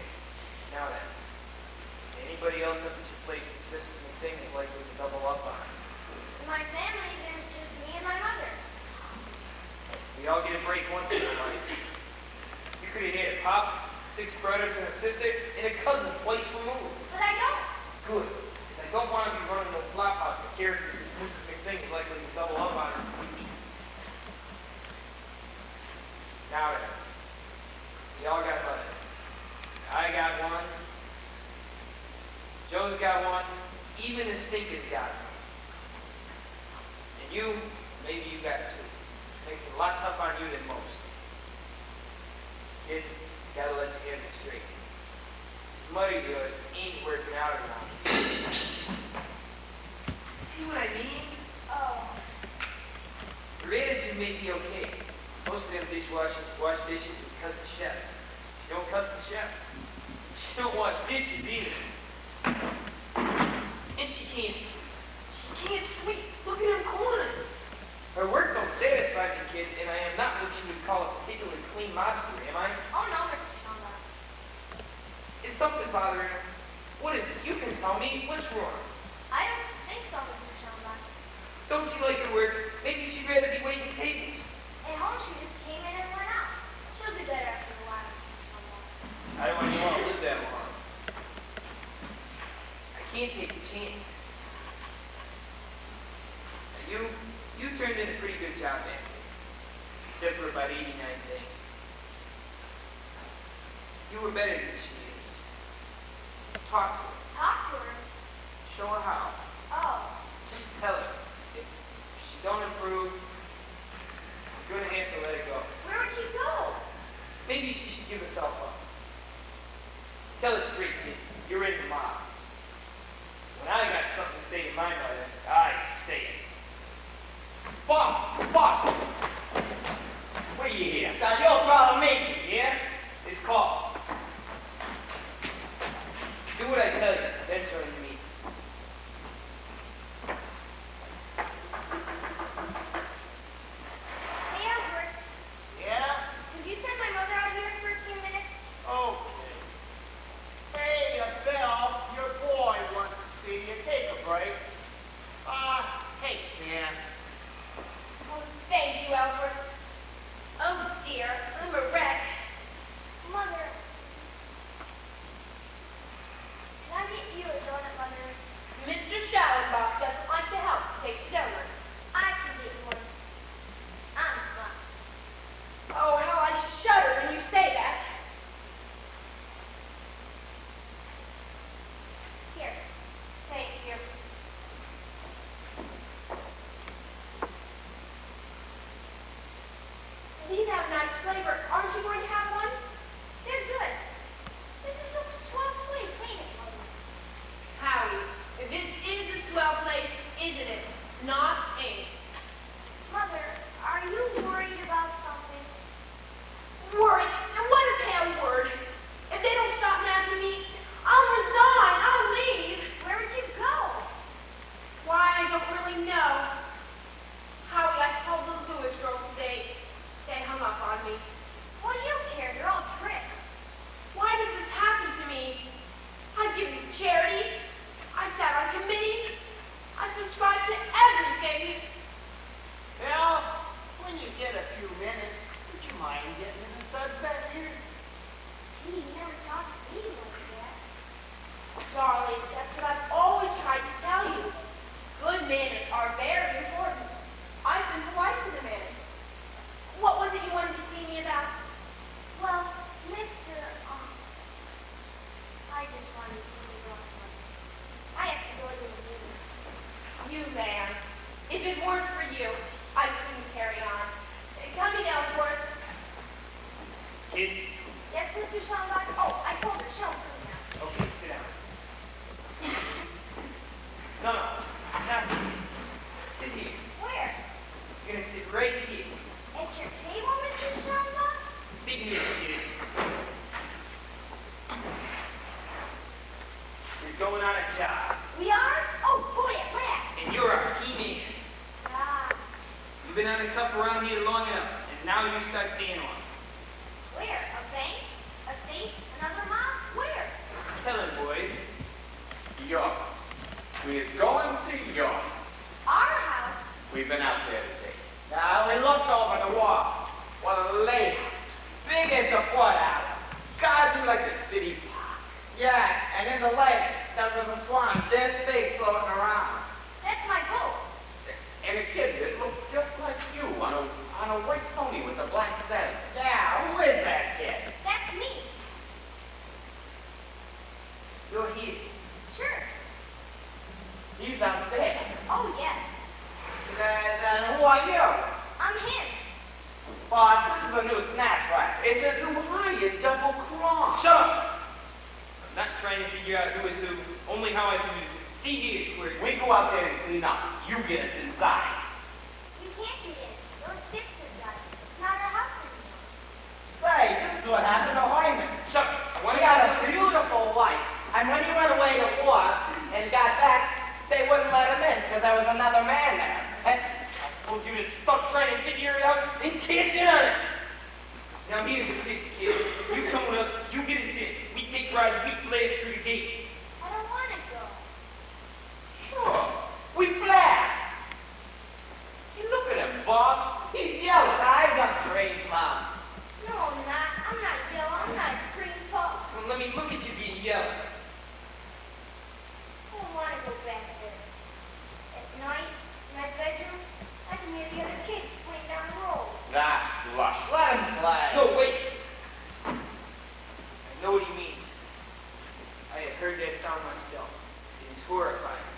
Now then, anybody else up at your place that's Mrs McThing is likely to double up on? In my family, there's just me and my mother. We all get a break once in our life. You could have had a pop, 6 brothers and a sister, and a cousin twice removed. But I don't. Good, because I don't want to be running those flop house with characters that Mrs McThing is likely to double up on her. Now then, we all got money. I got one. Joe's got one. Even the stinker's got one. And you, maybe you got 2. Makes it a lot tougher on you than most. Kid, gotta let you get it straight. This money of yours ain't working out around. See what I mean? Oh. Your attitude may be okay. Most of them dishwashers wash dishes and cuss the chef. She don't cuss the chef. She don't wash dishes either. And she can't sweep. Look at her corners. Her work don't satisfy me, kid, and I am not what you would call a particularly clean monster, am I? Oh, no, Mr. Schaumbach. Is something bothering her? What is it? You can tell me. What's wrong? I don't think so, Mr. Schaumbach. Don't you like her work? Maybe she'd rather be waiting tables. At home, she just came in and went out. She'll do better after a while, Mr. Schaumbach. I don't want to live that long. I can't take the chance. Now, you turned in a pretty good job, man. Except for about 89 things. You were better than she is. Talk to her. Talk to her. Show her how. Oh. Just tell her. If she don't improve, you're going to have to let her go. Where would she go? Maybe she should give herself up. Tell it straight, kid. You're in the mob. When I got something to say to my mother, I say it. Boss! What are you here? It's not your problem making, yeah? It's called. Do what I tell you, then turn to me. Hey, Albert. Yeah? Could you send my mother out here for a few minutes? Okay. Hey, Adele, your boy wants to see you. Take a break. Hey, man. you. I couldn't carry on. Come me down, Forrest. Kid? Yes, Mr. Schomburg? Oh, I told her. Show him now. Okay, sit down. No, not here. Sit here. Where? You're gonna sit right here. At your table, Mr. Schomburg? Big news, kid. You're going on a job, We are? Oh, boy, at last. and you're a key man. Ah, You've been on the cuff around here long enough, and now you start being one. where? A bank? A safe? Another mob? Where? Tell him, boys. York. We're going to York. Our house? We've been out there today. Now, we looked over the wall. What a lake. Big as a foot out. God, you like the city park. Yeah, and in the lake, there was a swan this big floating around. That's my boat. And a kid that looked just like you on a white pony with a black saddle. Yeah, who is that kid? That's me. You're here. Sure. He's out there. Oh, yes. Then who are you? I'm him. Boss, this is a new snapshot. It's a new lie, you double cross. Shut up! I'm not trying to figure out who is who, only how I can use it. See here, Squirt. We go out there and clean up. You get us inside. You can't get in. Those sticks have got it. It's not our house anymore. Say, this is what happened to Hyman. Shut up! We had a beautiful wife, and when he went away to war and got back, they wouldn't let him in because there was another man there. And I told you to stop trying to figure it out and cash in on it. Now here's the fix, kid. You come with us, you get us in. We take rides, we blast through the gate. I don't want to go. Sure. We blast. You look at him, boss. He's yellow. eyes on green mom. No, I'm not. I'm not yellow. I'm not a green pup. Well, let me look at you being yellow. I don't want to go back there. At night, in my bedroom, I can hear the other kids playing down the road. Nah, slush. Let him play. No, wait. I know what he means. I have heard that sound myself. It is horrifying.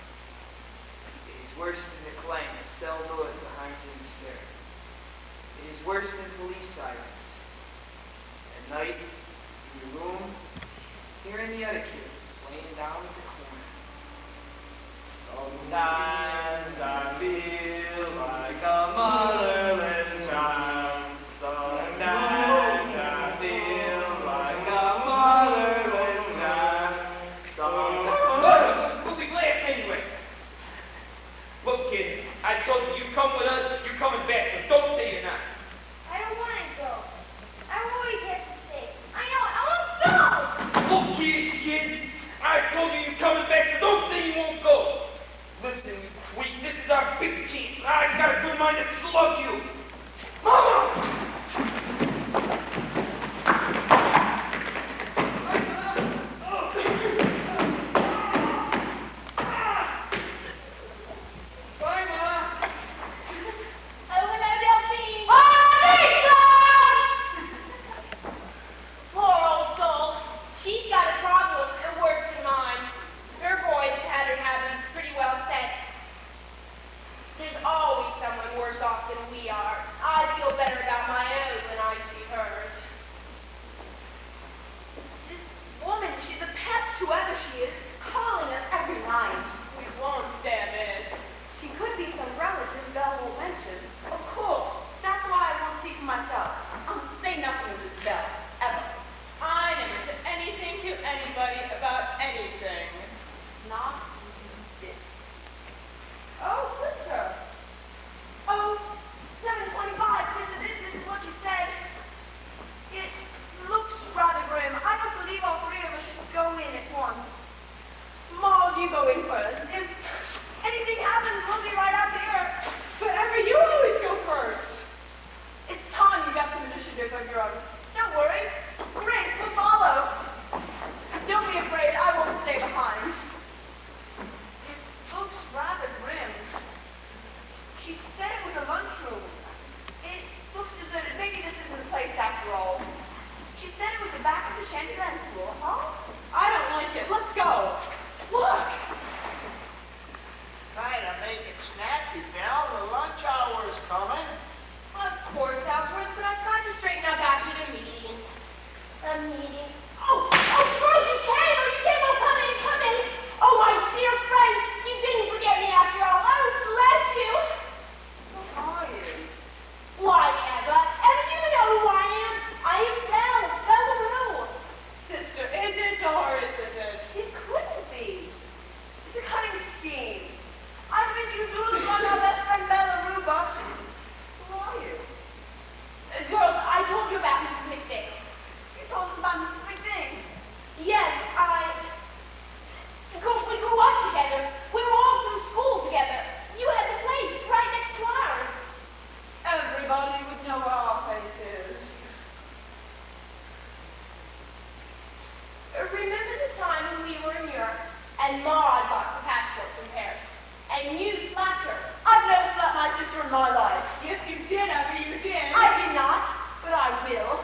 It is worse than the clang of cell doors behind you in despair. It is worse than police sirens. At night, in your room, hearing the other kids playing down at the corner. Sometimes I feel like a motherless child. Sometimes I feel like a motherless child. Sometimes... We'll be glad anyway. Look, kid, I told you, you come with us, you're coming back, so don't say you're not. I don't want to go. I always have to stay. I know. I won't go. Look, kid, I told you you're coming back, so don't say you won't go. Listen, you freak, this is our big chance. I got a good mind to slug you. Mama! Bye, Ma. I will have Delphine. Poor old soul. She's got a problem that worse than mine. Her boys had her having pretty well set. There's always someone worse off than we are. I feel better about my own when I see hers. This woman, she's a pest, whoever she is, calling us every night. We won't stab it. She could be some relative Belle won't mention. Of course. That's why I won't see for myself. I'll say nothing to this Belle, ever. I never said anything to anybody about anything. Not even this. Oh, sister. Oh, 7:25. This is what you said. It looks rather grim. I don't believe all three of us should go in at once. Maud, you go in first. If anything happens, we'll be right out here. Whatever, you always go first. It's time you got some initiative of your own. Don't worry. Grace will follow. Don't be afraid. I won't stay behind. And you slapped her. I've never slapped my sister in my life. Yes, you did, Abby, you did. I did not. But I will.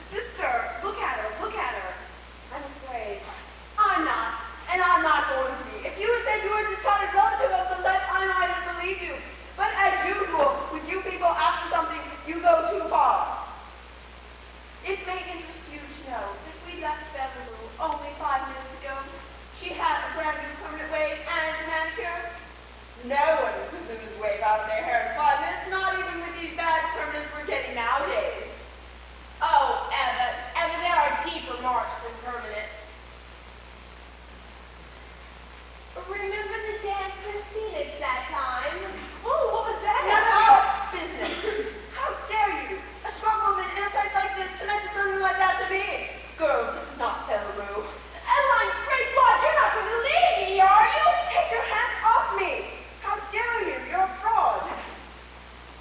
Sister, look at her, look at her. I'm afraid. I'm not, and I'm not going to be. If you had said you were just trying to relative of the left, I might have believed you. But as usual, with you people after something, you go too far. It may interest you to know that we left Beverly only 5 minutes ago. She had a brand new permanent wave and a manicure. No one could lose wave out of their hair in 5 minutes, not even with these bad permanents we're getting nowadays. Oh, Eva, there are deeper marks than permanent. Remember the dance in Phoenix that time? Oh, what was that? None of your business. How dare you? A strong woman in a place like this to mention something like that to me? Girls, this is not Belarus. Evelyn, great God, you're not going to leave me, are you? Take your hands off me! How dare you? You're a fraud.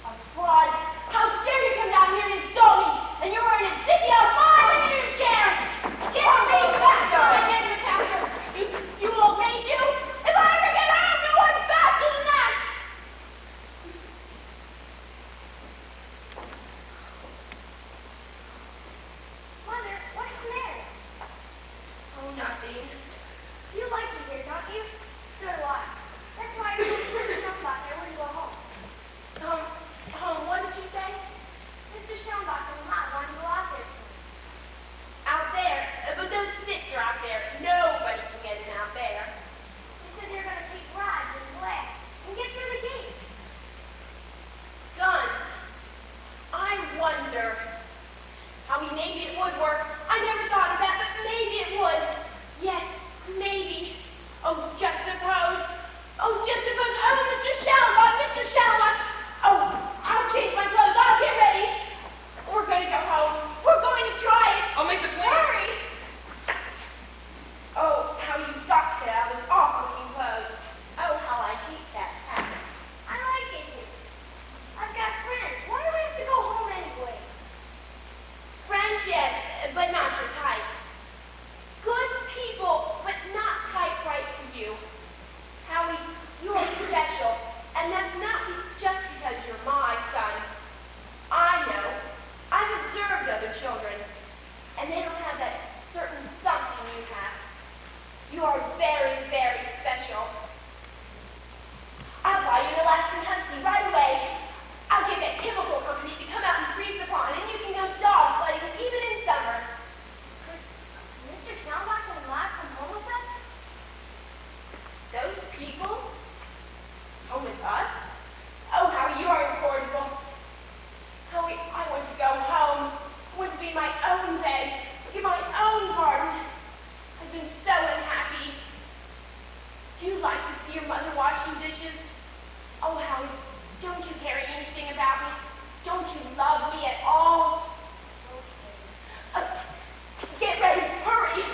A fraud. How dare you come down here and insult me? And you're wearing a sticky on my living chair. Get me back to my head, Miss Hauser. You obey you? If I ever get home, no one's faster than that. Mother, what's the matter? Oh, nothing. You like it here, don't you? So do I. That's why you're going to jump out there when you go home. What did you say? Mr. Schaumbach and I want to go out there. Out there? But those sticks are out there. Nobody can get in out there. They said they're going to take rods and glass and get through the gate. Guns. I wonder. I mean, maybe it would work. I never thought of that, but maybe it would. Yes, maybe. Oh, just suppose. Oh, just suppose. Oh, Mr. Schaumbach, Mr. Schaumbach. Oh, I'll change my clothes. I'll get ready. We're going to go home. We're going to try it. I'll make the plan. Hurry. Oh, how you got to have those awful-looking clothes. Oh, how I hate that hat. I like it here. I've got friends. Why do we have to go home anyway? Friends, yes, but not your type. Good people, but not type right for you. Howie, you're special, and that's not just because you're my son. I know. I've observed other children, and they don't have that certain something you have. You are very, very special. I'll buy you an Alaskan Husky right away. I'll get that chemical company to come out and freeze the pond, and you can go dog sledding even in summer. Could Mr. Schaumbach and Ma come home with us? Those people? Home with us? Oh, Howie, you are incorrigible. Howie, I want to go home. I want to be my own bed, in my own garden. I've been so unhappy. Do you like to see your mother washing dishes? Oh, Howie, don't you care anything about me? Don't you love me at all? Okay. Get ready, hurry.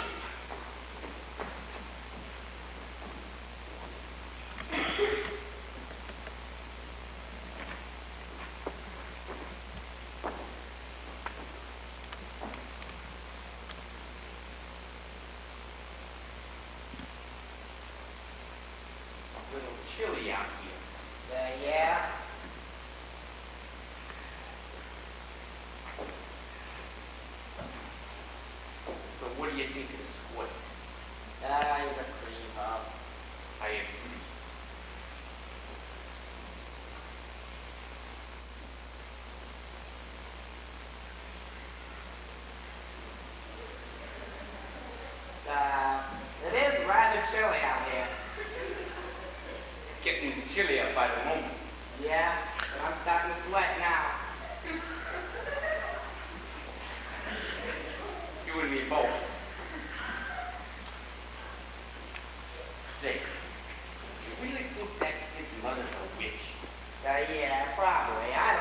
A little chilly out here. Yeah. So what do you think of the squid? He's a cream puff. I agree. It is rather chilly out here. Getting chillier by the moment. Yeah, but I'm starting to sweat now. You and me both. Say, you really think that kid's mother's a witch? Yeah, probably. I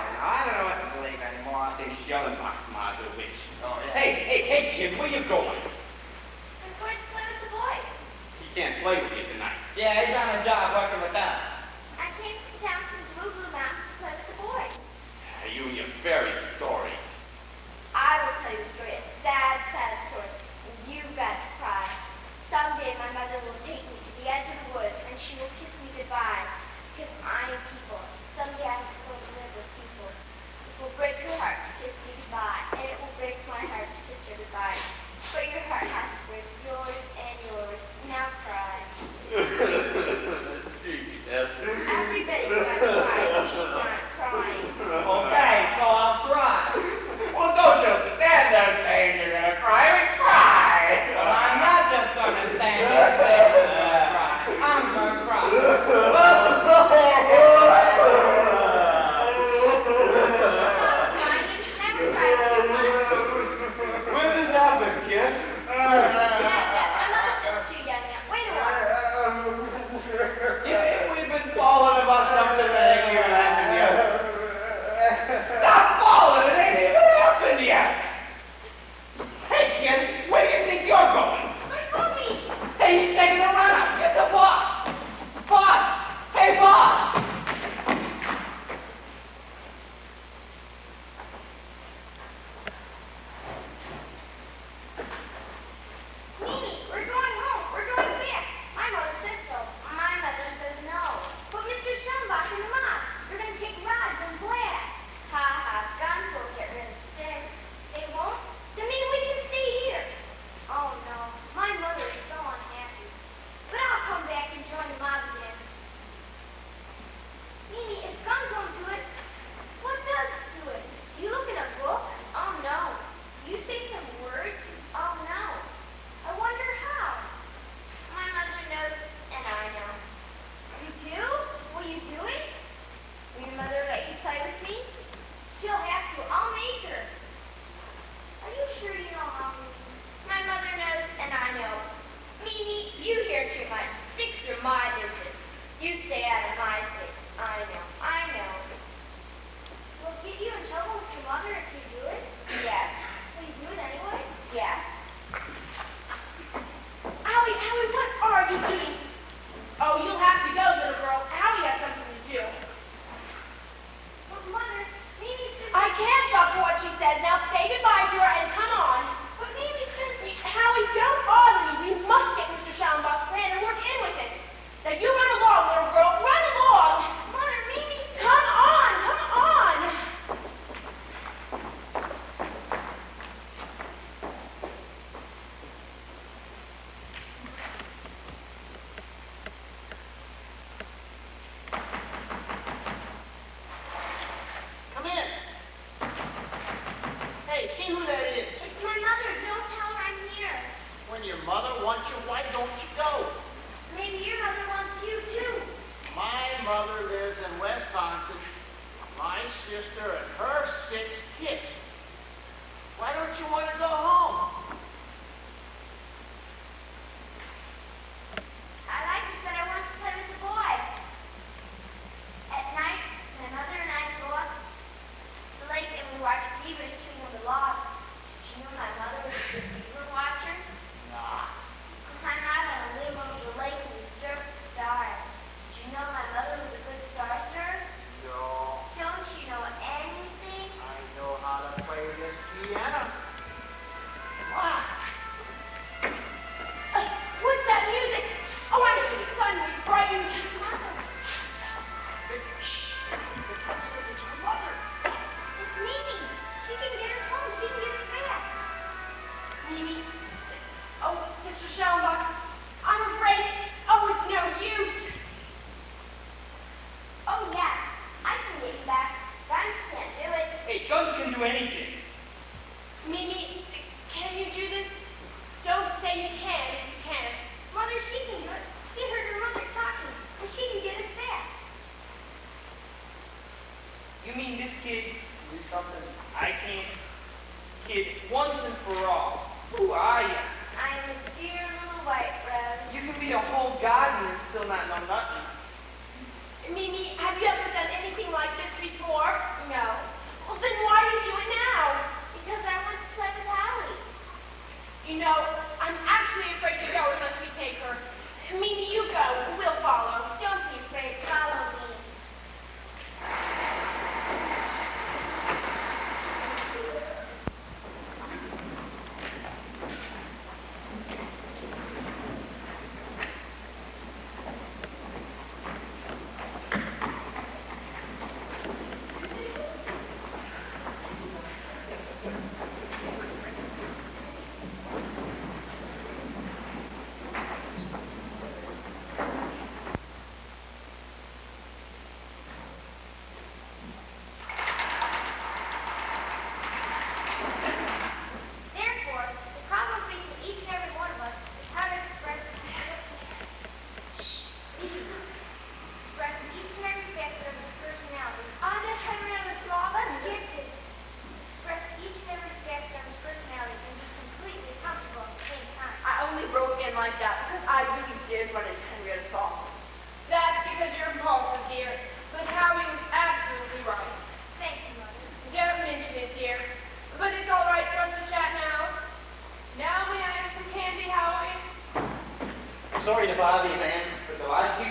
don't know what to believe anymore. I think Schellenbach's mother's a witch. Oh, yeah. Hey, kid, where you going? I'm going to play with the boys. He can't play with you tonight. Yeah, he's on a job working with them. I came down from the Blue Mountains to play with the boys. You and your fairy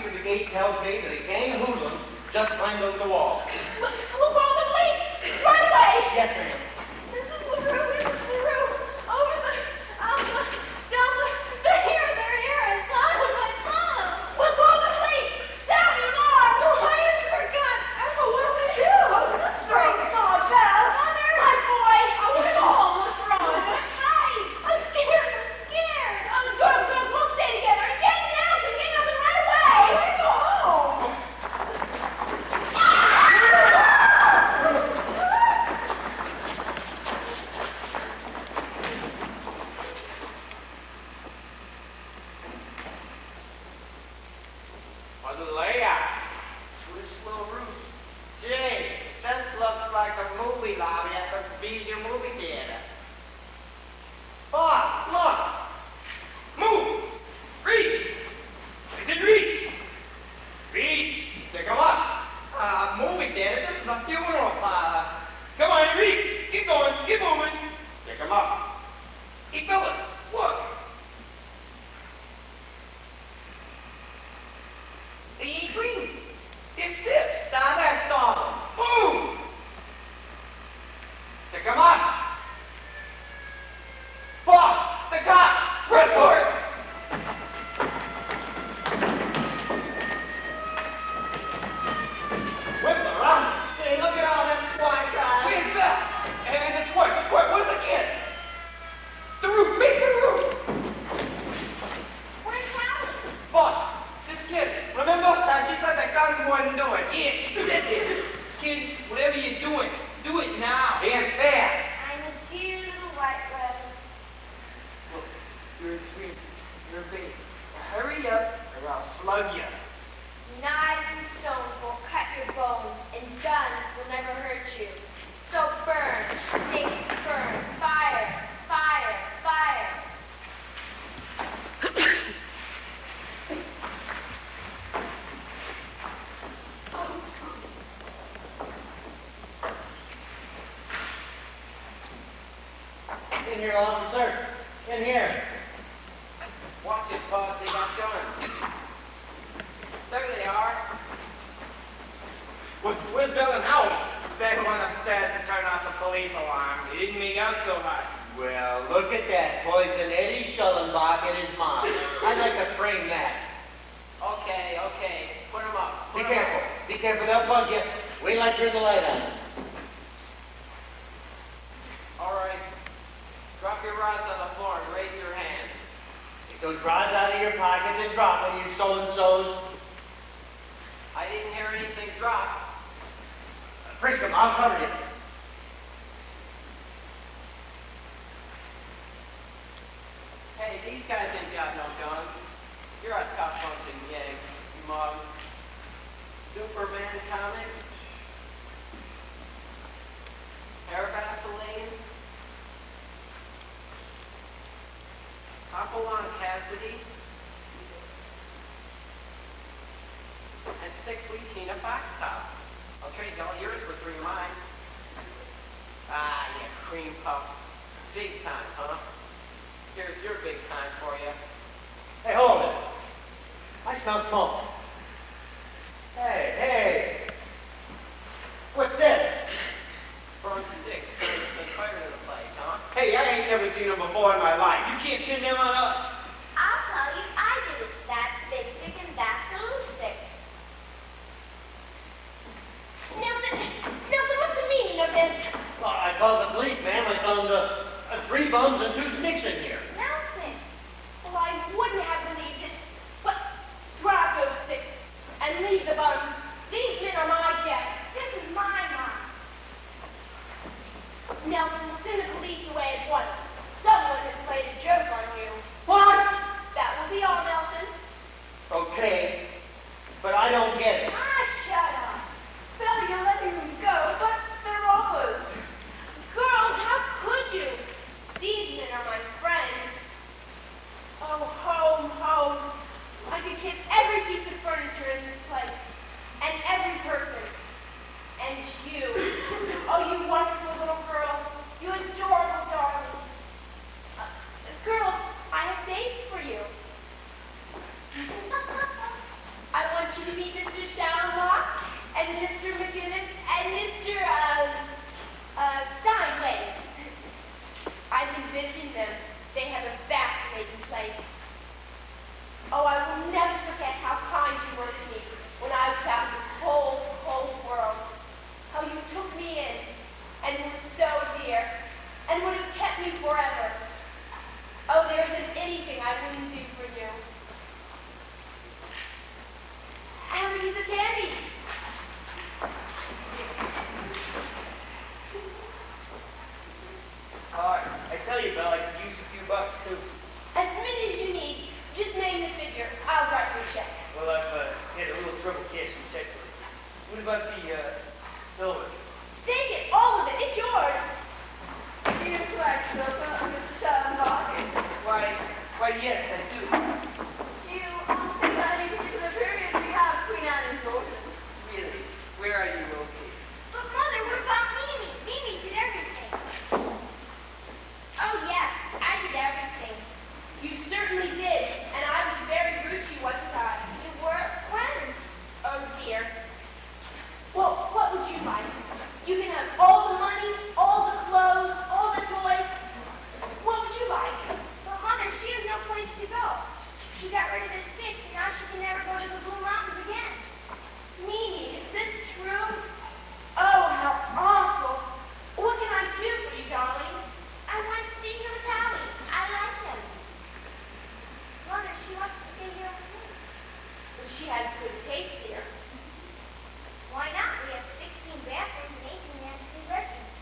through the gate tells me that a gang of hoodlums just climbed over the wall. We'll call the police right away. Yes, ma'am. Mrs. LaRue, over down they're here, it's on my mom. We'll call the police. Down the alarm. Why is her gun? Emma, what do we do? Spring God, Belle. Mother. My boy. I want to go home. What's wrong? Hi. I'm scared. Girls, we'll stay together. Get in the house and get nothing right away. Let's go home. What's the layout? Swiss LaRue. Gee, this looks like a movie lobby at the Bijou movie theater. Bob, look! Move! Reach! I said reach! Reach! Pick 'em up! Movie theater, this is a funeral parlor. Come on, reach! Keep going, keep moving! Pick 'em up. Hey, fellas, look! They ain't green. They're stiff. Stand there, stop 'em. Move! Pick 'em up! Bob, the cops! Report! Whip around. Hey, look at all them white guys. Where's that? And the squirt, where's the kid? The roof, make the roof! Where's Howard? Boss, this kid, remember? She said the gun wouldn't do it. Yeah, she said this. Kids, whatever you're doing, do it now. And fast. I'm a dear little white rabbit. Look, you're a scream. You're a baby. Now hurry up or I'll slug you. Knives and stones will cut your bones, and guns will never hurt you. So burn, sticks burn, fire, fire, fire. In here, officer. In here. Watch it, boss. They got guns. There they are. Where's Bill and Howard? They went upstairs to turn off the police alarm. They didn't make out so much. Well, look at that. Poison Eddie Schellenbach and his mom. I'd like to frame that. Okay. Put them up. Be careful. Be careful. They'll bug you. Wait till I turn the light on. All right. Drop your rods on the floor and raise your hand. Take those rods out of your pockets and drop them, you so-and-sos. I didn't hear anything drop. Frisk them. I'll cover you. Hey, these guys ain't got no guns. You're a tough punching gang, you mug. Superman comic. Hair Vaseline. Hopalong Cassidy. And 6-week Tina Fox top. I'll trade all yours for 3 of mine. Ah, you cream puff. Big time, huh? Here's your big time for you. Hey, hold it. I smell smoke. Hey. What's this? Front six. They fire to the place, huh? Hey, I ain't never seen them before in my life. You can't pin them on us. I'll tell you, I did it. That's big stick and that's the loose stick. Nelson, what's the meaning of this? Well, I called the police, ma'am. I found 3 bums and 2 sticks in here. Nelson. Well, I wouldn't have believed it. But grab those sticks and leave the buns. These men are my guests. This is my mom. Nelson, send the police away at once. Someone has played a joke on you. What? That will be all, Nelson. Okay, but I don't get it. Ah, shut up. Bill, you're letting them go, but they're ours. Girls, how could you? These men are my friends. Oh, home. I could kiss every piece of furniture in this place. And every person. And you. Oh, you wonderful little girl. You adorable darling. Girls, I have dates for you. I want she said to her. What about the, silver? Take it, all of it. It's yours. Here's black silver, Mr. Schellenbach. Why, yes, I do. You think about any particular period we have Queen Anne's daughters? Really? Where are you located? But Mother, what about Mimi? Mimi did everything. Oh, yes, I did everything. You certainly did, and I was very rude to you, wasn't I? You were when? Oh, dear. Well, what would you like? You can have all the money, all the clothes, all the toys. What would you like? But Mother, she has no place to go. She got rid of the sticks, and now she can never go to the Blue Mountains again. Mimi, is this true? Oh, how awful. What can I do for you, darling? I want to stay here with Howie. I like him. Mother, she wants to stay here with me. Well, she has good taste here. Why not? We have 16 bathrooms and 18 fancy bedrooms.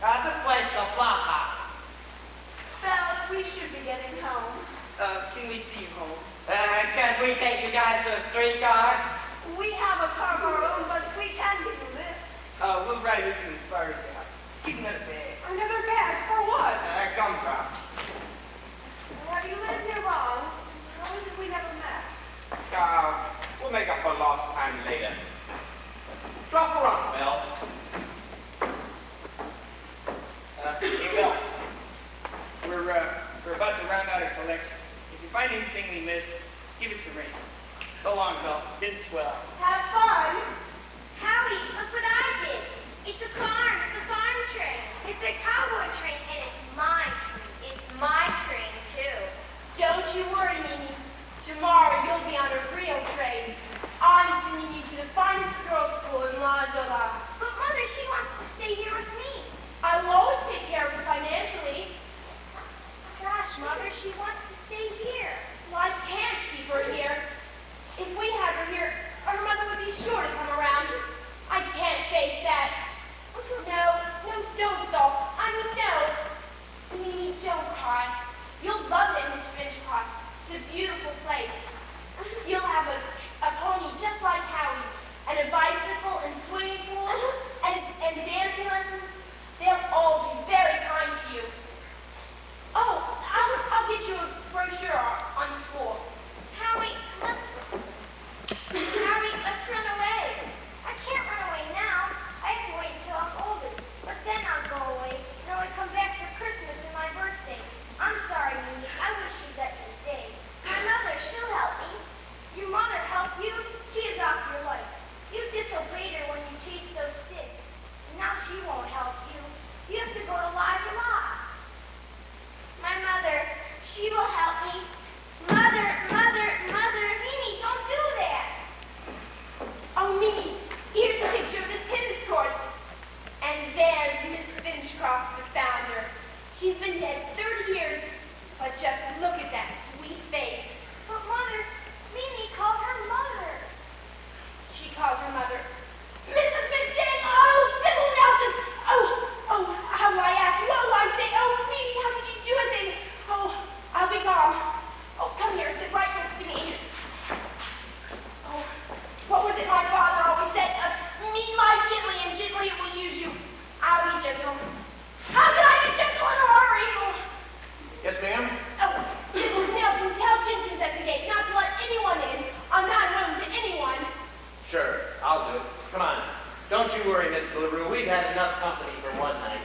This place is a flop house. Fellas, we should be getting home. Can we see you home? Can we take you guys to a streetcar? We have a car of our own, but we can give you a lift. We'll ride with you as far as the house. Give another bag. Another bag for what? Gumdrop. Have you lived here long? How is it we never met? We'll make up for lost time later. Drop her off, Bill. Hey, Bill. We're about to round out our collection. If you find anything we missed, give us a ring. So long, Bill. Been swell. Have fun. Howie, look what I did. It's a farm. It's a farm train. It's a cowboy train, and it's my train. It's my train, too. Don't you worry, Mimi. Tomorrow you'll be on a real train. I'm sending you to the finest girls' school in La Jolla. But Mother, she wants to stay here with me. I'll always take care of her financially. Gosh, Mother, she wants to stay here. Well, I can't keep her here. If we had her here, her mother would be sure to come around. I can't face that. No, don't stop. I mean, no. Mimi, don't cry. You'll love it, Miss Finchcroft. It's a beautiful place. You'll have a pony just like Howie, and a bicycle and swimming pool, and dancing lessons. They'll all be very kind to you. Oh, I'll get you a brochure on the school. Howie, let's run away. I can't run away now. I have to wait until I'm older. But then I'll go away, and I'll come back for Christmas and my birthday. I'm sorry, Mimi. I wish you'd let me stay. My mother, she'll help me. Your mother helped you? She is off your life. You disobeyed her when you chased those sticks. And now she won't help you. You have to go to La Jolla. My mother, she will help me. Mother, Mimi, don't do that. Oh, Mimi, here's a picture of the tennis court. And there's Miss Finchcroft, the founder. She's been dead 30 years, but just look at that sweet face. But Mother, Mimi called her mother. She calls her mother Mrs McThing. Oh, Sybil Nelson. Oh, how will I ask you? What will I say? Oh, Mimi, how could you do a thing? Oh, I'll be gone. Oh, come here, sit right next to me. Oh, what was it my father always said? Mean life gently, and gently it will use you. I'll be gentle. How can I be gentle in a hurry? Oh, Yes, ma'am? Mrs. Nelson, tell Jenkins at the gate not to let anyone in. I'm not known to anyone. Sure, I'll do it. Come on. Don't you worry, Miss LaRue. We've had enough company for one night.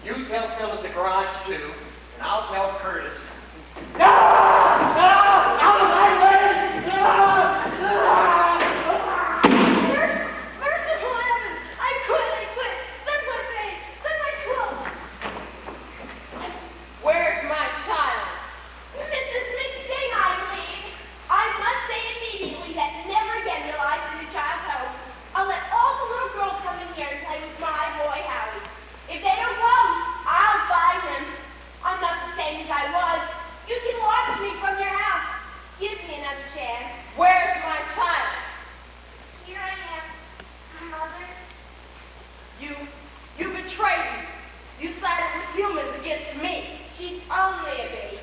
You tell Phil at the garage, too, and I'll tell Curtis. No! Out of my way! Merciful heavens! I quit! Send my face! Send my quilt! Where's my child? Mrs. McThing, I believe. I must say immediately that never again will I send a child's home. I'll let all the little girls come in here and play with my boy Howie. If they don't come, I'll find them. I'm not the same as I was. You can watch me from your house. Give me another chance. Where's my child? Here I am, Mother. You betrayed me. You sided with humans against me. She's only a baby.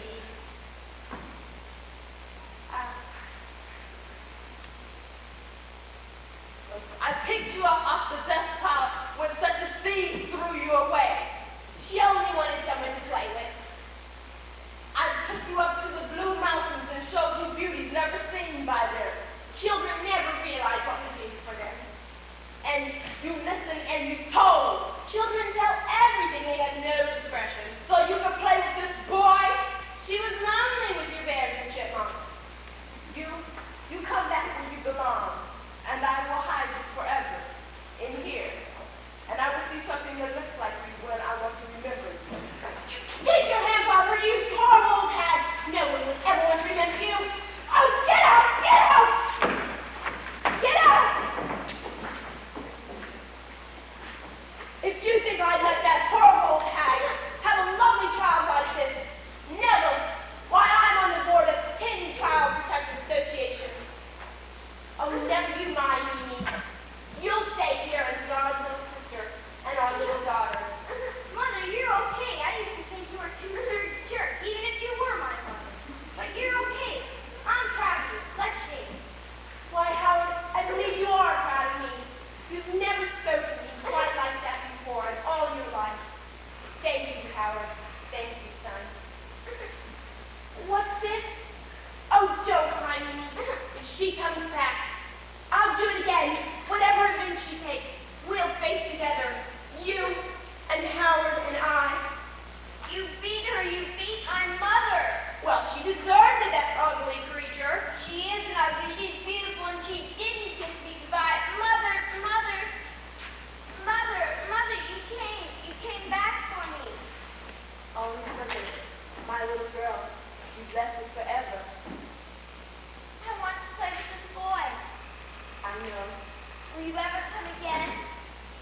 Will you ever come again?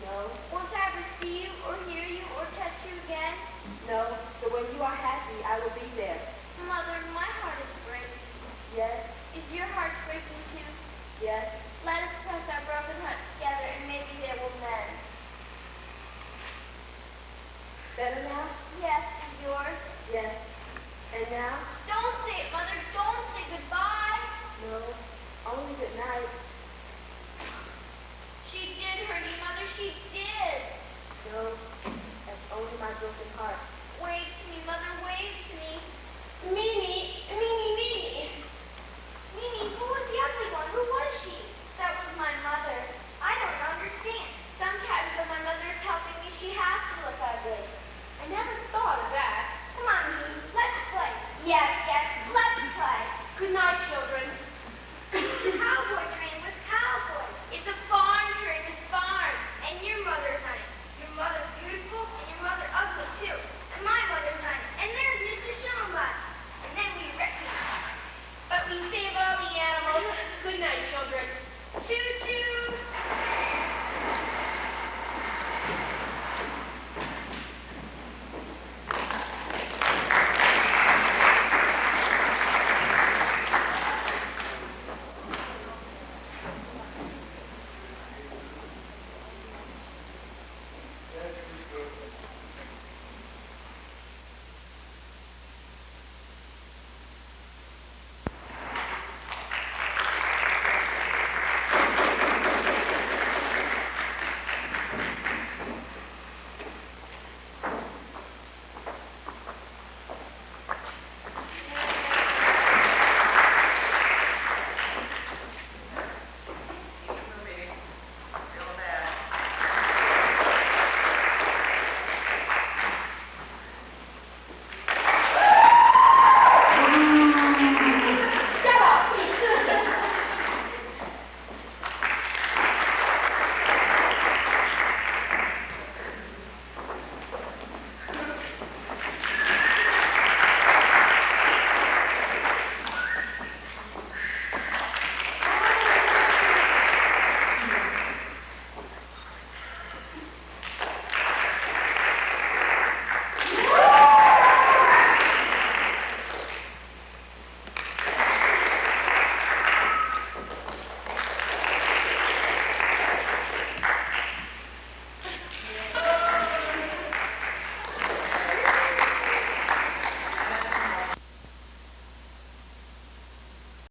No, Won't I ever see you or hear you or touch you again? no, but when you are happy, I will be there. Mother, my heart is breaking. Yes, Is your heart breaking too? yes. Let us